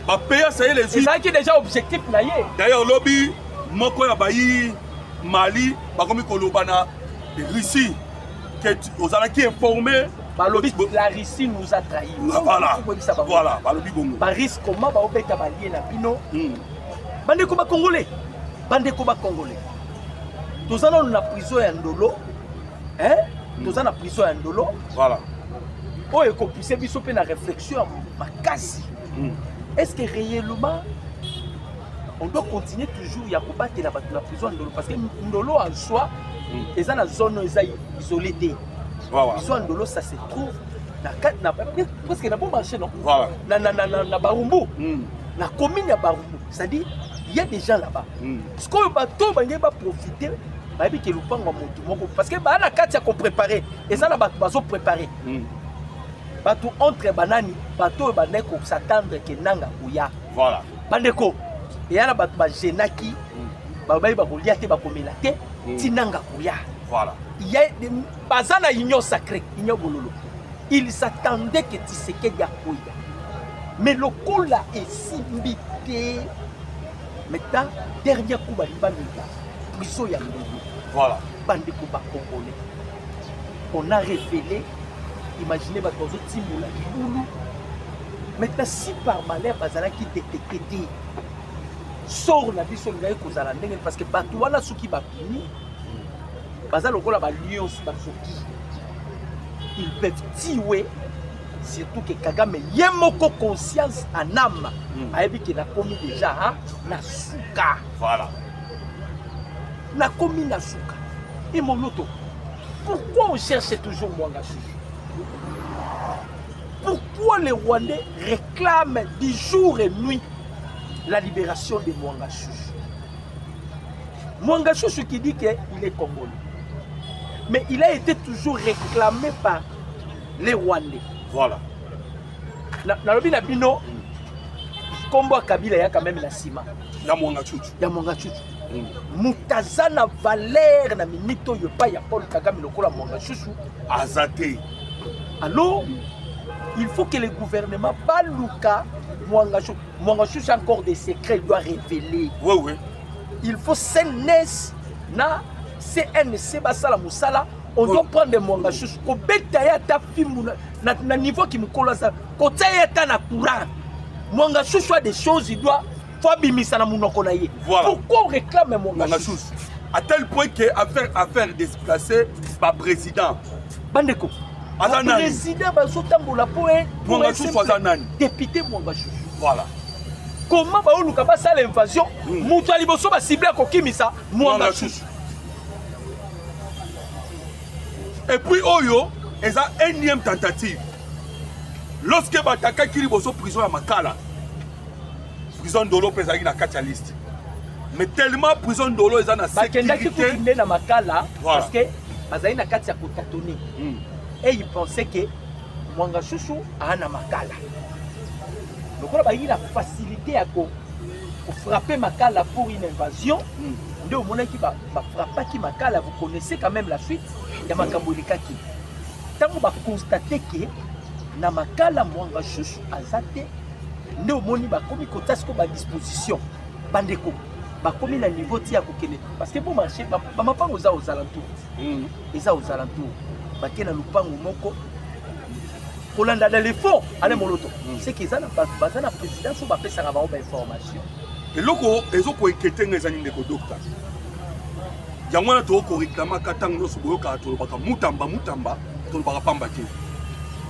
S3: Ma pays à Sahel est
S2: ça qui est déjà objectif.
S3: D'ailleurs, lobby, Moko Yabayi, Mali, Bakomi Kolobana, Russie, aux Alaki informés.
S2: La Russie nous a trahis.
S3: Voilà. Voilà.
S2: Paris, comment va obéir à Mali et Pino? Bande koba congolais. Bande koba congolais. Tous en la prison à Ndolo. Hein? Tous en la prison à Ndolo.
S3: Voilà.
S2: Oh, et qu'on puisse biso pe na réflexion ma quasi. Est-ce que réellement on doit continuer toujours à combattre la prison à Ndolo parce que Ndolo en soi est dans la zone isolée. Prison à Ndolo ça se trouve parce que n'a pas marché non.
S3: Voilà.
S2: Na Barumbu. La commune à Barumbu. C'est-à-dire il y a des gens là-bas. Ce qu'on va profiter, parce que la carte qu'on préparé, et ça là bas préparé. Bateau entre banani, bateau baneko s'attendre que nanga ouya.
S3: Voilà.
S2: Bandeko. Et là bateau genaki, babai bakoliate bakomelate, tinanga ouya.
S3: Voilà.
S2: Il y a des bazana union sacrée, union bololo. Il s'attendait que Tshisekedi akouya. Mais le coup là est simbité. Maintenant, dernier coup, prison ya Ndolo.
S3: Voilà.
S2: Bandeko ba congolais. On a révélé, imaginez votre Timoula Kiboulou. Maintenant, si par malheur, Bazala qui détecté, sort la vie sur le gars parce que Batouana Souki Bapini, Bazala Lokola Balion Souki, ils peuvent tuer. Surtout que Kagame yemoko conscience en âme a dit qu'il a commis déjà na souka.
S3: Voilà.
S2: Na commis na souka. Et mon loto. Pourquoi on cherche toujours Mwanga Chouchou? Pourquoi les Rwandais réclament du jour et nuit la libération de Mwanga Chouchou? Mwanga Chouchou qui dit qu'il est congolais. Mais il a été toujours réclamé par les Rwandais.
S3: Voilà.
S2: Dans le Binabino, Kombo Kabila, il y a quand même la ciment.
S3: Il y a Mwanga Chouchou.
S2: Il y a Mwanga Chouchou. Mutazana valeur na minito yopa ya Paul Kagame lokola Mwanga Chouchou.
S3: Azate.
S2: Alors, il faut que le gouvernement baluka Mwanga Chouchou. Mwanga Chouchou a encore des secrets, il doit révéler.
S3: Oui, oui.
S2: Il faut CNES na CNC basala musala. On doit prendre Mwanga Chouchou. Ko beta ya ta film na niveau qui me colle ça. Ko taya ta na courant. Mwanga Chouchou a des choses, il doit voilà. Pourquoi on réclame Mwanga Chouchou?
S3: À tel point que affaire déplacer par président.
S2: Bandeko. Le président Bazotambola pour
S3: Mwanga Chouchou Azanani.
S2: Député Mwanga Chouchou.
S3: Voilà.
S2: Comment va on pas ça l'invasion? Moutou Aliboso va cibler Kokimisa Mwanga Chouchou.
S3: Et puis Oyo, ils ont une énième tentative. Lorsque Bataka Kiriboso prison à Makala. Prison d'Olo pesaki na katia liste. Mais tellement prison d'Olo ils ont la sécurité.
S2: Ils na Makala parce que bazali na katia kotatoni. Et ils pensaient que Mwanga Chouchou a na Makala. Donc on a eu la facilité à frapper Makala pour une invasion. Nde au moment qui va frapper qui Makala, vous connaissez quand même la suite. Il y a Makambolika qui. Tant on va constater que na Makala Mwanga Chouchou azate. Nde omoni bakomi kotasko ba disposition bandeko bakomi na niveau ti ya kokene parce que pour marcher ba mapango za aux alentours eza aux alentours bakena lupango moko kolanda dans les fonds ale moloto c'est que ça na bazana président so ba pesa ba information
S3: et loko ezoko inquiéter ngezani ndeko docteur yango na to ko réclamer katango so boyoka to baka mutamba to baka pamba te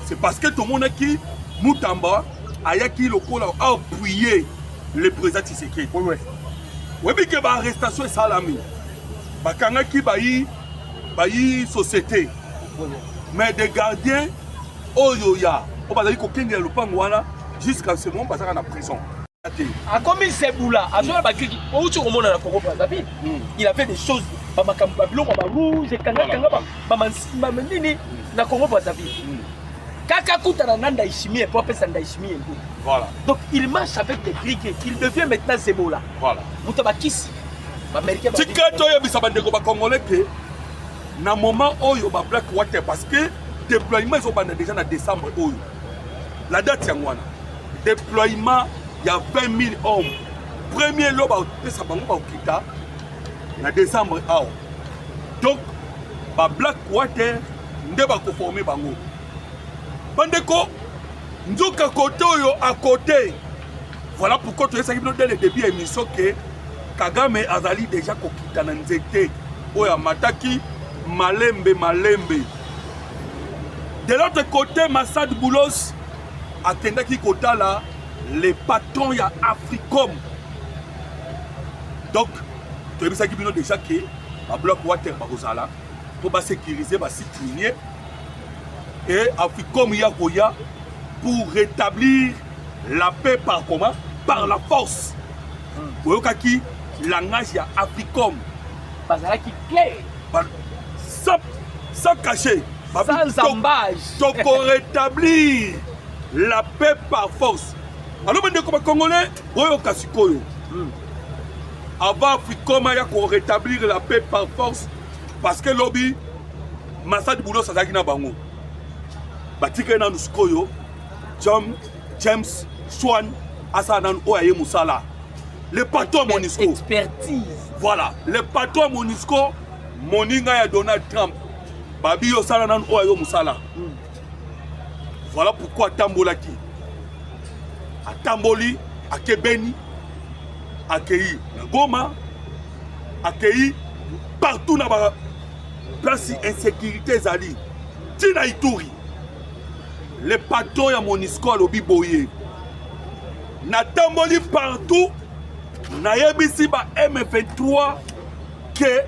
S3: c'est parce que tout le monde qui mutamba ayaki lokola a appuyé le président Tshisekedi. Oui. Oui, mais que l'arrestation est salami. Bakanga qui bayi société. Mais des gardiens, oyoya, on va dire qu'aucun de l'opangwana jusqu'à ce moment, parce qu'on a prison.
S2: A comme il s'est boula, a joué à Bakiki, il a fait des choses. Rouge,
S3: voilà.
S2: Donc il marche avec des briquets. Il devient maintenant Zebola.
S3: Voilà. Na moment oyo ba Black Water parce que déploiement ils ont déjà en décembre oyo. La date yangwana. Déploiement il y a 20 000 hommes. Premier loba pesa bango ba okita na décembre ao. Donc ba Black Water nde ba ko former bango. Bandeko nzoka côté oyo à côté. Voilà pourquoi tu es ça qui nous donne le début émission que Kagame azali déjà kokita na nzete oyo mataki malembe. De l'autre côté Massad Boulos akendaki kotala les patrons ya Africom. Donc tu es ça qui nous déjà que ba bloc water ba kozala pour ba sécuriser ba site minier et Africom ya koya pour rétablir la paix par comment? Par la force. Oyokaki langage ya Africom.
S2: Bazalaki clair.
S3: Sans cacher.
S2: Sans embâche.
S3: Donc pour rétablir la paix par force. Alors maintenant comme Congolais, oyoka sikoyo. Avant Africom ya ko rétablir la paix par force parce que lobby Massad Boulos azaki na bango. Batika na sikoyo. James Swan Asanan Oyaye Moussala. Le patron Monisco.
S2: Expertise.
S3: Voilà. Le patron Monisco, Moninga ya Donald Trump. Babi Osalanan Oyaye Moussala. Voilà pourquoi Tambolaki. A Tamboli, à Kebeni, à Kei, à Goma, à Kei, partout dans la place insécurité Zali. Tina Ituri. Les patrons ya Monisco lobi boye. Na tamboli partout. Na yebisi ba M23 que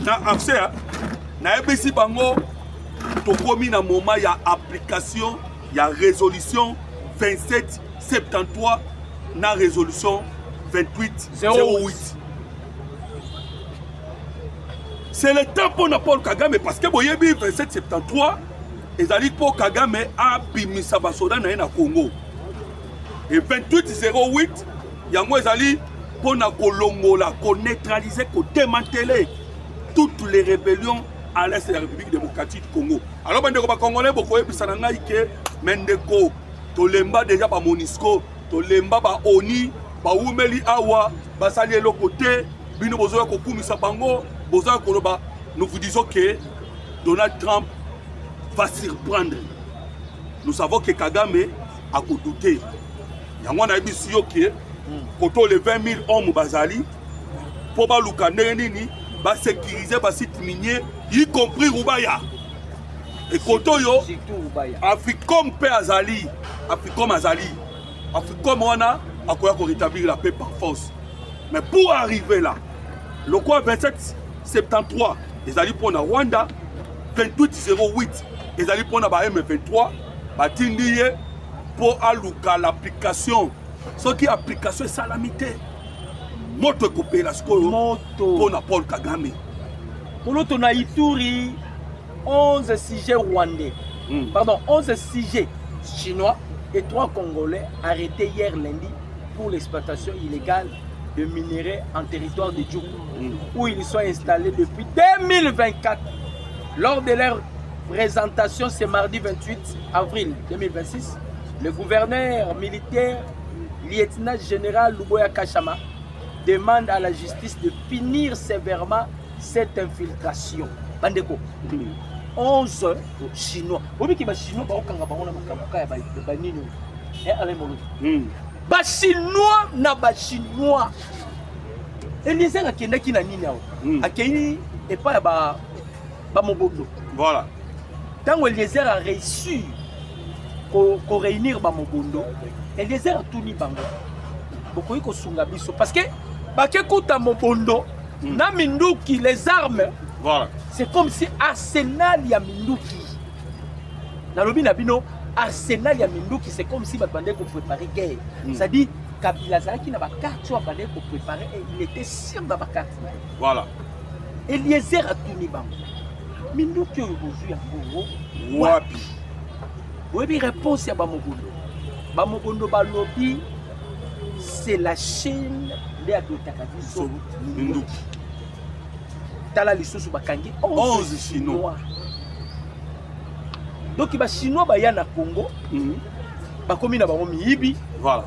S3: na affaire. Na yebisi bango tokomi na moment ya application ya résolution 2773 na résolution 2808. c'est le temps pour Paul Kagame parce que boyebi 2773 ezali pour Kagame a bimisa basoda na Congo et 2808 yango ezali pour na kolongola ko neutraliser ko démanteler toutes les rébellions à l'est de la République démocratique du Congo. Alors bandeko ba congolais boko ebisa na ngai ke mendeko tolemba déjà ba Monisco tolemba ba ONI ba umeli awa basali eloko te bino bozoya kokumisa bango bozoya koloba. Nous vous disons que Donald Trump va surprendre. Nous savons que Kagame a douté. Il y a un avis sur que quand les 20 000 hommes bazali pour baluka neni va sécuriser le site minier, y compris Rubaya. Et quand yo Africom pe azali, Africom azali, Africom wana a quoi rétablir la paix par force. Mais pour arriver là, le quoi 2773 ils allaient pour la Rwanda 2808 ils allaient pour la M23 batindi pour aluka l'application ce qui application est salamité moto coopération pour na Paul Kagame
S2: pour l'autre na Ituri 11 sujets rwandais pardon 11 sujets chinois et 3 congolais arrêtés hier lundi pour l'exploitation illégale de minerais en territoire de Djouk, où ils sont installés depuis 2024. Lors de leur présentation ce mardi 28 avril 2026, le gouverneur militaire, lieutenant-général Luboya Kachama, demande à la justice de punir sévèrement cette infiltration. Bandeko, 11 Chinois. Vous savez que les Chinois ba Chinois na ba Chinois Eliezer akendaki na nini awo akei epa ba Mobondo
S3: voilà
S2: tango Eliezer a réussi ko réunir ba Mobondo Eliezer atuni bango bokoyi ko sunga biso parce que bakekuta Mobondo na minduki les armes
S3: voilà
S2: c'est comme si arsenal ya minduki na lobi na bino arsenal ya minduki c'est comme si batandé ko préparer guerre c'est-à-dire Kabila Zaki na ba carte wa bandé ko préparer et il était sûr da ba carte
S3: voilà
S2: Eliezer atuni bango minduki yo bozu ya bongo
S3: wapi
S2: webi réponse ya ba Mobondo ba lobby c'est la chaîne de adotaka biso
S3: minduki
S2: tala lisusu bakangi
S3: 11 Chinois.
S2: Donc les Chinois baya na Congo, bakomi na bango miyibi.
S3: Voilà.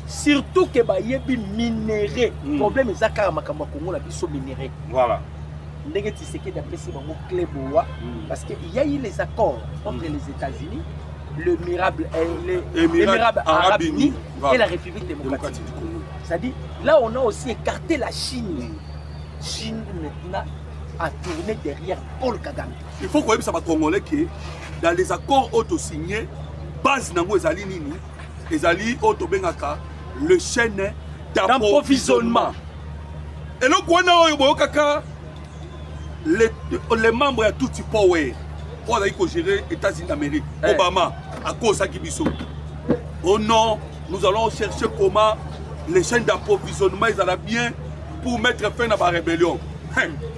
S2: Surtout que bayebi minéré. Problème ezaka makambo Congo na biso minéré.
S3: Voilà.
S2: Ndenge tiseke d'apesi bango clé boa parce que il y a eu les accords entre les États-Unis, le Émirats Arabes Unis et la République démocratique du Congo. C'est-à-dire là on a aussi écarté la Chine. Chine maintenant a tourné derrière Paul Kagame.
S3: Il faut qu'on sache Congolais que dans les accords auto-signés, base nango ezali nini, ezali auto-bengaka le chaîne d'approvisionnement. Et donc on a eu kaka les membres à tout type power. On a eu gérer les États-Unis d'Amérique. Obama à cause de Kibiso. Oh non, nous allons chercher comment les chaînes d'approvisionnement ils allaient bien pour mettre fin à la rébellion.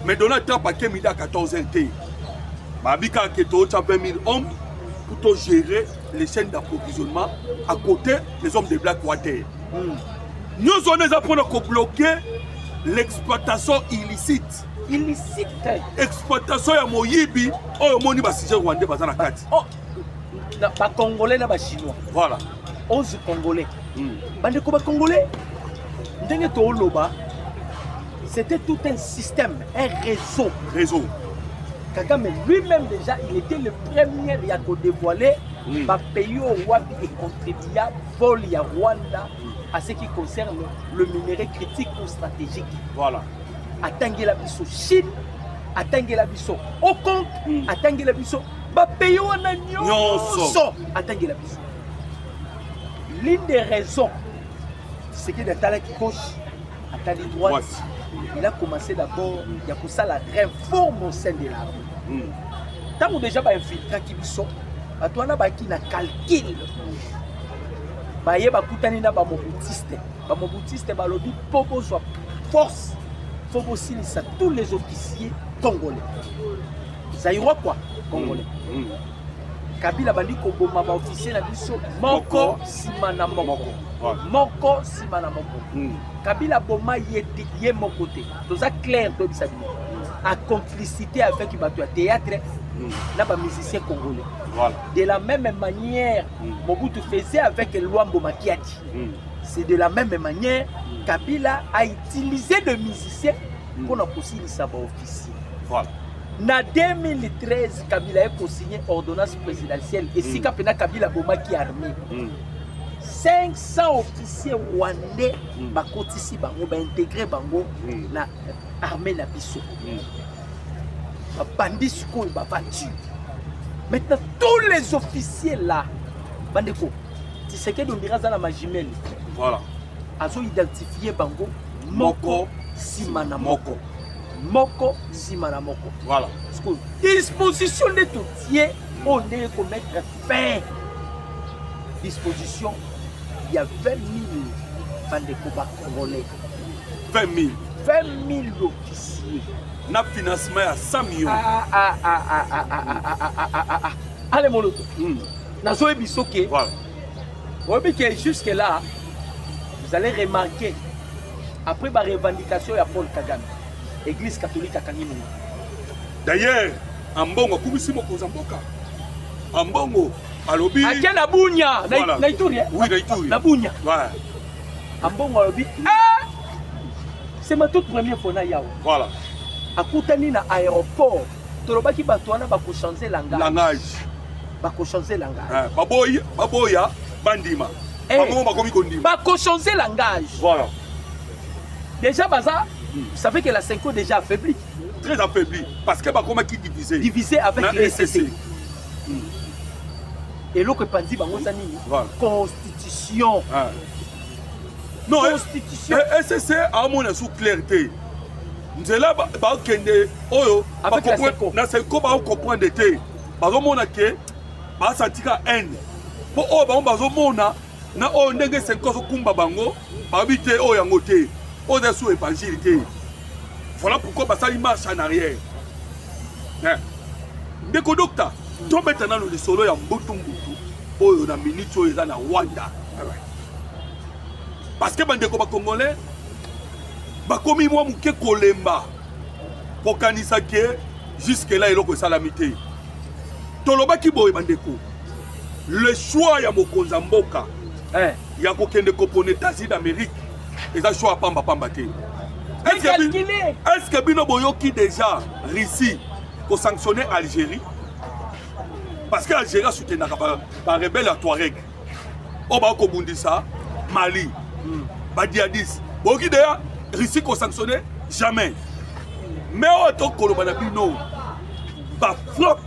S3: Mais Donald Trump a 14 ans. Babika a 20 000 hommes pour gérer les chaînes d'approvisionnement à côté des hommes de Blackwater. Nous avons bloqué l'exploitation illicite.
S2: Illicite.
S3: Exploitation ya moyibi, oh moni ba sujet rwandais bazana kati.
S2: Oh, ba Congolais na ba Chinois.
S3: Voilà.
S2: 11 Congolais. Bande ko ba Congolais. Ndenge to loba. C'était tout un système, un réseau.
S3: Réseau.
S2: Kagame lui-même déjà, il était le premier à dévoiler le pays au Wabi et contribuable vol à Rwanda à ce qui concerne le minerai critique ou stratégique.
S3: Voilà.
S2: Attendez la biso Chine, attendez la biso au compte, attendez la biso pays au Nanyonso, attendez la biso. L'une des raisons, c'est que dans qui gauche, attendez droite. Il a commencé d'abord, il y a pour ça la réforme au sein de l'armée. Tant que déjà ba infiltré qui biso, atwana ba qui na calcul. Ba ye ba kutani na ba mobutiste ba lobby popo soit force. Faut aussi ça tous les officiers Congolais. Zaïrois quoi? Congolais. Kabila bandi koboma ba officier na biso moko simana moko. Moko simana moko. Kabila boma yé moko te. Toza clair to bisabino. En complicité avec bato ya théâtre na ba musicien congolais.
S3: Voilà.
S2: De la même manière Mobutu faisait avec Luambo Makiadi. C'est de la même manière Kabila a utilisé des musiciens pour nous consigner sa officier.
S3: Voilà.
S2: En 2013, Kabila a signé ordonnance présidentielle et si Kabila Boma qui armé. 500 officiers rwandais bakotisi bango ba intégrer bango na armée na biso. Ba bandi siko ba battu. Maintenant tous les officiers là bandeko Tshisekedi ondira za na majimel.
S3: Voilà.
S2: Azo identifier bango moko simana moko. Moko simana moko.
S3: Voilà.
S2: Disposition de tout tiers, on est pour mettre fin. Disposition, il y a 20 000 bandeko congolais.
S3: 20 000.
S2: 20 000 officiers.
S3: Na financement à 100 millions.
S2: Allez mon auto. Nazo ebisoke.
S3: Voilà.
S2: Que jusque là, vous allez remarquer après ma revendication de Paul Kagame, Église catholique à Kangimou.
S3: D'ailleurs, Ambongo kumisi mokonza mboka. Ambongo alobi.
S2: Akia na bunya, na Ituri.
S3: Oui, na Ituri.
S2: Na bunya.
S3: Ouais.
S2: Ambongo alobi. Ah! C'est ma toute première fois na yao.
S3: Voilà.
S2: Akutani na aéroport. Tolobaki batwana bako changer langage.
S3: Langage.
S2: Bako changer langage.
S3: Baboya, bandima. Bango bakomi kondima.
S2: Bako changer langage.
S3: Voilà.
S2: Déjà baza, vous savez que la Senko déjà affaibli.
S3: Très affaibli parce que bakoma qui divisé.
S2: Divisé avec
S3: le
S2: SCC. Et l'autre pandi bango sanini.
S3: Voilà.
S2: Constitution.
S3: Non,
S2: constitution.
S3: SCC a mon sous clarté. Nzela ba kende oyo
S2: avec la Senko.
S3: Na Senko ba comprendre té. Bazo mona ke ba santika haine. Po o ba bazo mona na o ndenge Senko so kumba bango ba bité o yango té. O de sous évangile. Voilà pourquoi ça il marche en arrière. Ndeko docteur, to maintenant le solo ya mbutu mbutu oyo na minute oyo za na Rwanda. Parce que bandeko ba congolais ba komi moi muke kolemba pour kanisa ke jusque là eloko salamité. Toloba ki boye bandeko. Le choix ya mokonza mboka ya kokende kopone États-Unis d'Amérique eza choix pamba pamba te. Est-ce que Bino Boyoki déjà Russie pour sanctionner Algérie? Parce que l'Algérie a soutenu par rebelle à Touareg. Oba Kobundisa, Mali, Badiadis. Boyoki déjà Russie pour sanctionner? Jamais. Mais au temps que Bino va flop.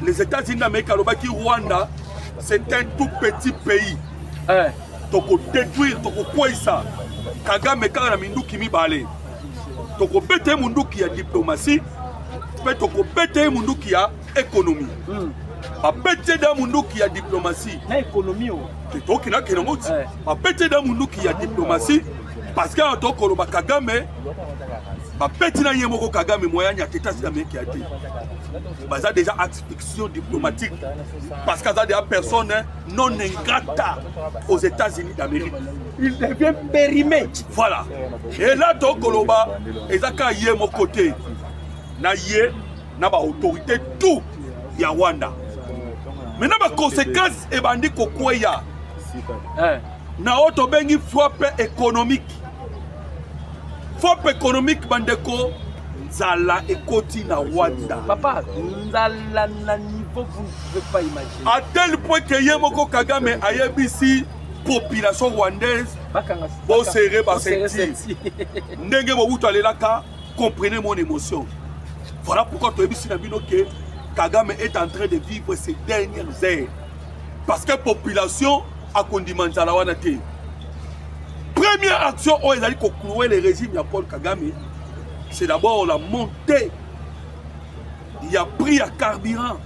S3: Les États-Unis d'Amérique, Rwanda, c'est un tout petit pays. Toko détruire, toko quoi ça? Kagame kaka na minduki mibale. Toko bete munduki ya diplomatie, pe toko bete munduki ya économie. Ba bete da munduki ya diplomatie.
S2: Na économie o.
S3: Toki na kenango. Ba bete da munduki ya diplomatie parce que toko ba Kagame ba bete na yemoko Kagame moyen ya États-Unis d'Amérique ya té. Baza déjà action diplomatique parce qu'il y a des personnes non ingrates aux États-Unis d'Amérique.
S2: Il devient périmé.
S3: Voilà. Et là, donc, Koloba, et ça, quand il y a mon côté, il y a autorité, tout, il y a Rwanda. Maintenant, les conséquences, et bandi quoi il y a. Na auto bengi frappe économique. Frappe économique, bandeko. Nzala ekoti na Rwanda.
S2: Papa, nzala na niveau vous ne pouvez pas imaginer.
S3: À tel point que Yemoko Kagame a yebisi population rwandaise bon serré ba senti. Ndenge Mobutu alelaka, comprenez mon émotion. Voilà pourquoi tu yebisi na bino que Kagame est en train de vivre ses dernières heures. Parce que population a kondima nzala wana te. Première action où ils allaient conclure le régime de Paul Kagame. C'est d'abord la montée. Il y a pris à carburant.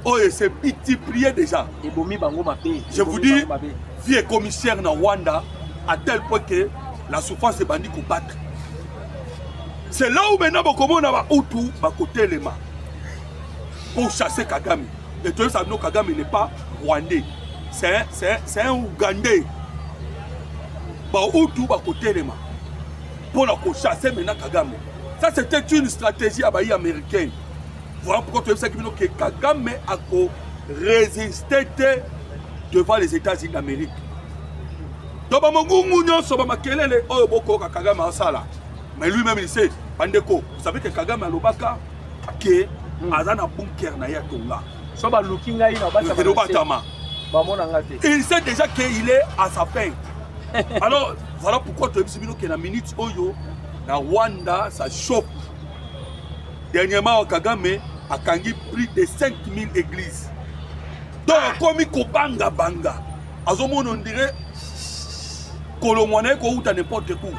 S3: Oh, et c'est multiplié déjà. Je vous dis, vie commissaire dans Rwanda, à tel point que la souffrance est bandit qu'on bat. C'est là où maintenant on a Hutu côté les mains pour chasser Kagame. Et tout ça, Kagame n'est pas rwandais. C'est un Ougandais. Hutu côté les mains pour la chasser maintenant Kagame. Ça c'était une stratégie américaine. Voilà pourquoi tu sais que Kagame a résisté devant les États-Unis d'Amérique. Donc mais lui-même il sait, Bandeko, vous savez que Kagame a l'obaka que Azana bunker na yatonga. Il sait déjà qu'il est à sa fin. Alors voilà pourquoi tu as vu que la minute Oyo, na Rwanda, ça chauffe. Dernièrement, Kagame a gagné plus de 5000 églises. Donc, comme il Kobanga Banga, on dirait Kolomwane ko uta n'importe où.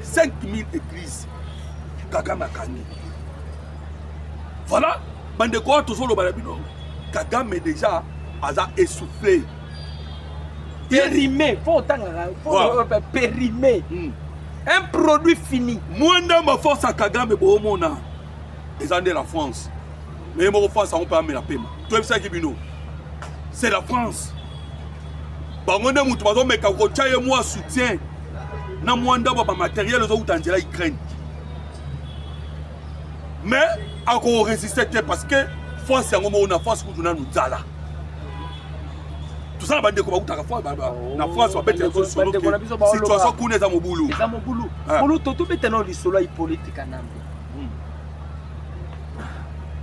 S3: 5000 églises. Kagame a gagné. Voilà. Bandeko toujours le balabino. Kagame déjà a essoufflé.
S2: Périmé. Faut périmé. Un produit fini.
S3: Moi, ma force à Kagame, ils ont la France. Mais mon France, on peut amener la paix. C'est la France. Moi, soutien. Na mwanda ba matériel aux autres en Ukraine. Mais encore résister parce que France est en France où nous nous zala. Tout ça bande ko ba France na France va mettre situation kuna za mobulu.
S2: Za mobulu. Mulu toto betano lisolo ya politique nambe.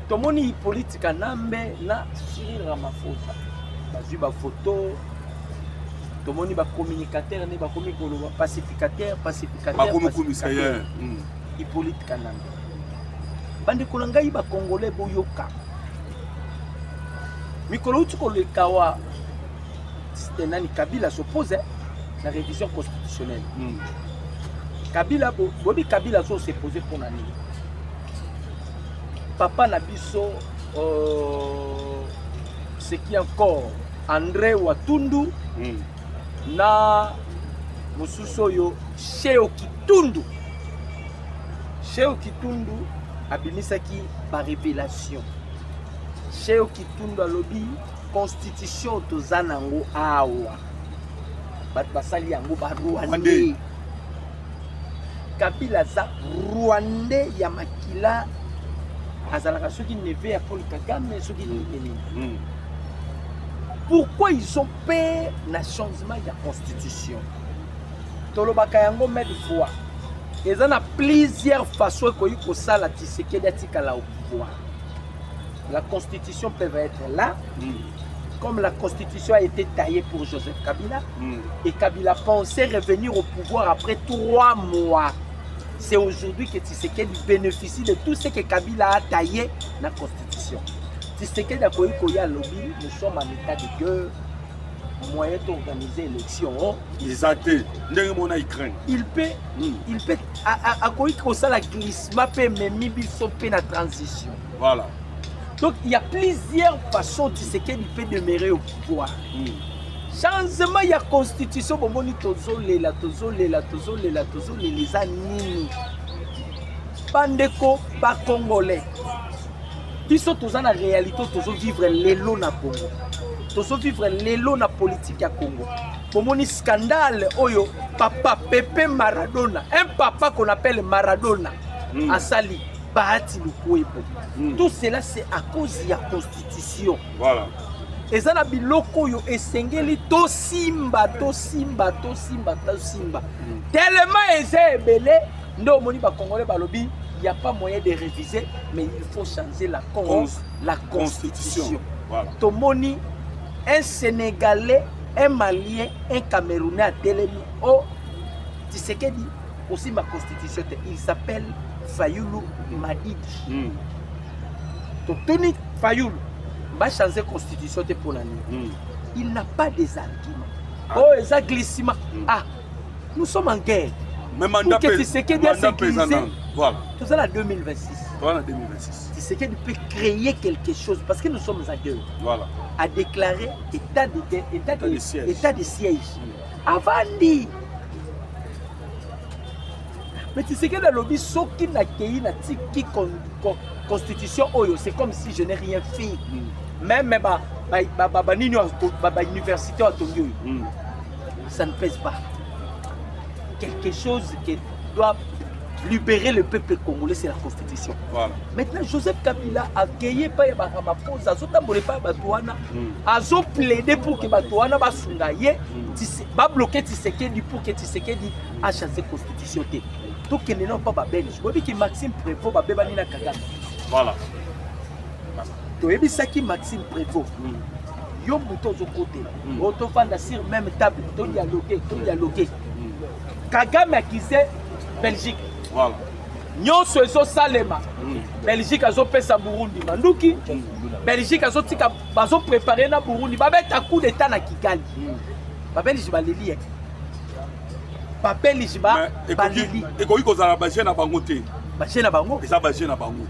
S2: Tomoni politique nambe na Cyril Ramaphosa. Bazui ba photo. Tomoni ba communicateur ne ba komi ko lo pacificateur.
S3: Ba komi commissaire.
S2: Politique nambe. Bande ko ngai ba congolais boyoka. Mikolo tuko le kawa Nani Kabila s'oppose à la révision constitutionnelle. Kabila, Bobby Kabila s'est posé pour l'année. Papa Nabiso, ce qui est encore André Watundu, na Mususoyo, Cheo Kitundu. Cheo Kitundu, abimisaki par révélation. Cheo Kitundu a lobby. Constitution tozanango awa bat basali yango ba Rwandais. Kabila za Rwandais ya makila azalaka soki neve ya Paul Kagame soki nini. Pourquoi ils ont peur na changement de la constitution? Tolobaka yango mille fois. Ils ont plusieurs façons ko sala Tshisekedi atikala au pouvoir. La constitution peut être là, comme la constitution a été taillée pour Joseph Kabila, et Kabila pensait revenir au pouvoir après 3 mois. C'est aujourd'hui que Tshisekedi bénéficie de tout ce que Kabila a taillé dans la constitution. Tshisekedi a connu Koya lobby, nous sommes en état de guerre, moyen d'organiser l'élection. Il peut, à connu que la glissement peut même biso la transition.
S3: Voilà.
S2: Donc il y a plusieurs façons de ce qu'il peut demeurer au pouvoir. Changement, il y a constitution, bomoni tozolela les anini. Bandeko, ba congolais. Ils sont tous en réalité, tous vivre l'élo na Congo. Tous vivre l'élo na politique à Congo. Bomoni scandale, oyo, papa Pepe Maradona, un papa qu'on appelle Maradona, à Sali. Tout cela c'est à cause de la constitution.
S3: Voilà.
S2: Et ça na biloko yo esengeli to simba. Tellement ezebele ndo moni ba congolais balobi, il y a pas moyen de réviser mais il faut changer la constitution.
S3: Voilà.
S2: To moni un Sénégalais, un Malien, un Camerounais à Télémi. Oh, Tshisekedi aussi ma constitution, il s'appelle Fayoulou Madidi. Tony Fayoulou va changer la constitution pour l'année. Il n'a pas des arguments. Oh, ils ont glissement. Ah, nous sommes en guerre.
S3: Mais mandat
S2: président.
S3: Voilà.
S2: Tout ça en 2026.
S3: Voilà, 2026.
S2: Tshisekedi peut créer quelque chose parce que nous sommes en guerre.
S3: Voilà.
S2: A déclaré état de siège. Avant dit. Mais tu sais que dans le lobby, ce qui n'a tiki constitution, c'est comme si je n'ai rien fait. Même l'université à Tongo, ça ne pèse pas. Quelque chose qui doit libérer le peuple congolais, c'est la constitution. Voilà. Maintenant, Joseph Kabila a accueilli pas les Bapos, a plaidé pour que Batouana va s'engager, va bloquer Tshisekedi pour que Tshisekedi a chassé la constitution. Donc, il n'y a pas de belge. Je veux dire que Maxime Prévost va bébanir la Kagame. Voilà. Tu as vu ça qui Maxime Prévost. Yo mouton au côté. On va sur même table. Tu dialoguer. Kagame a accusé Belgique. Voilà. Nyonso ezo salema. Belgique azo pesa Burundi manduki. Belgique azo tika bazo préparer na Burundi. Ba beta coup d'état na Kigali. Ba Belgique ba leli. Ba Belgique ba leli.
S3: Et koyi kozala ba jeune na bango te.
S2: Ba jeune na bango.
S3: Eza ba jeune na bango.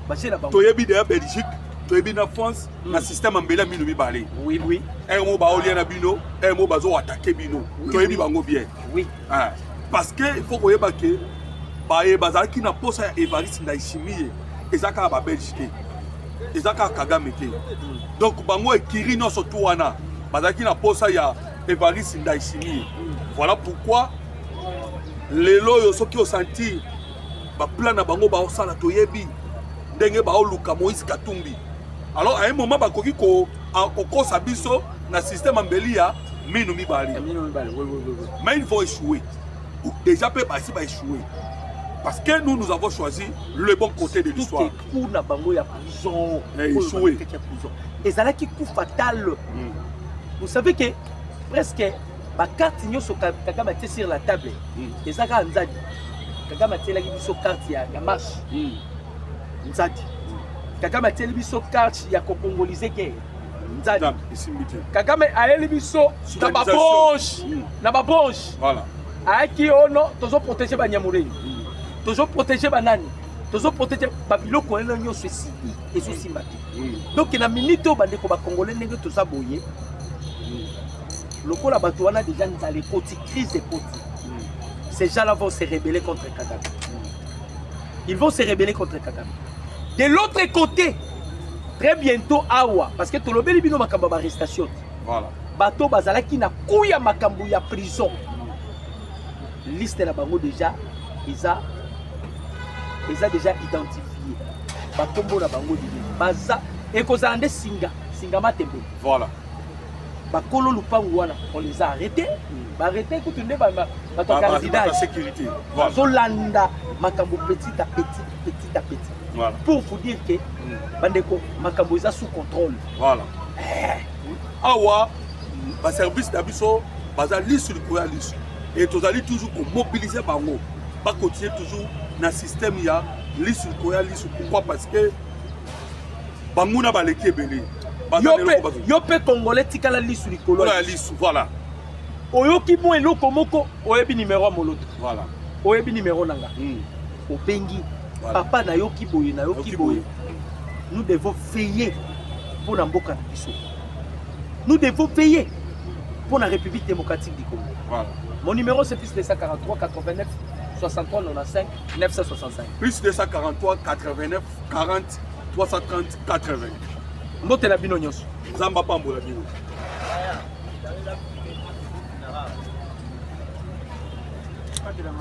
S3: To yebi de Belgique, to yebi na France, na système ambela mino mi balé.
S2: Oui oui.
S3: Un mot ba olien na bino, un mot bazo attaquer bino. To yebi bango bien.
S2: Oui.
S3: Ah. Parce que il faut koyeba que bazalaki na posa ya Evariste Ndayishimiye ezaka ba Belgique ezaka Kagame te donc bango ekiri nyonso tu wana bazalaki na posa ya Evariste Ndayishimiye. Voilà pourquoi lelo yo soki osentir ba plan na bango ba osala toyebi ndenge ba oluka Moïse Katumbi. Alors à un moment bakoki ko kosa biso na système ambeli ya mino mibali. Mais ils vont échouer. Déjà peut passer va échouer. Parce que nous avons choisi le bon côté de l'histoire.
S2: Tout est coup na prison.
S3: Échoué.
S2: Et ça là qui coup fatal. Vous savez que presque ma carte nyoso Kagame a sur la table. Et ça quand Nzadi. Kagame a tiré biso carte ya marche. Nzadi. Kagame a tiré biso carte ya congolais guerre. Nzadi. Kagame a tiré biso na ba branche.
S3: Voilà.
S2: Aaki ono tozo protéger ba Nyamureni. Toujours protéger banani, toujours protéger babilo ko elo nyo ceci et ceci mati. Donc na minute o bande ko ba congolais ndenge to sa boye. Lokola bato wana déjà nzali koti crise de koti. Ces gens-là vont se rebeller contre Kagame. Ils vont se rebeller contre Kagame. De l'autre côté, très bientôt awa parce que to lobeli bino makambo ba arrestation.
S3: Voilà.
S2: Bato bazala ki na kuya makambo ya prison. Liste na bango déjà ils ont déjà identifié. Bakombo na bango dili. Baza ekozande singa matembe.
S3: Voilà.
S2: Bakolo lupangu wana on les a arrêtés. Ba arrêté kutunde ba candidat
S3: de sécurité.
S2: Voilà. Zolanda makambo petit à petit.
S3: Voilà.
S2: Pour vous dire que bandeko makambo eza sous contrôle.
S3: Voilà. Awa ba service d'abiso baza lisu likoya lisu. Et tous allez toujours mobiliser bango. Pas continuer toujours dans le système il y a lisu koya lisu. Pourquoi? Parce que banguna baleki belé.
S2: Yope congolais tikala lisu likolo.
S3: Voilà lisu, voilà.
S2: Oyoki mo eloko moko oyebi numéro ya moloto.
S3: Voilà.
S2: Oyebi numéro nanga. Obengi papa na yoki boye na yoki boye. Nous devons veiller pour la mboka na biso. Nous devons veiller pour la République démocratique du Congo.
S3: Voilà.
S2: Mon numéro c'est plus 243 89 63 95 965.
S3: Plus 243 89 40 330 80.
S2: Mbote la bino nyonso.
S3: Zamba pambo la bino. Pas de la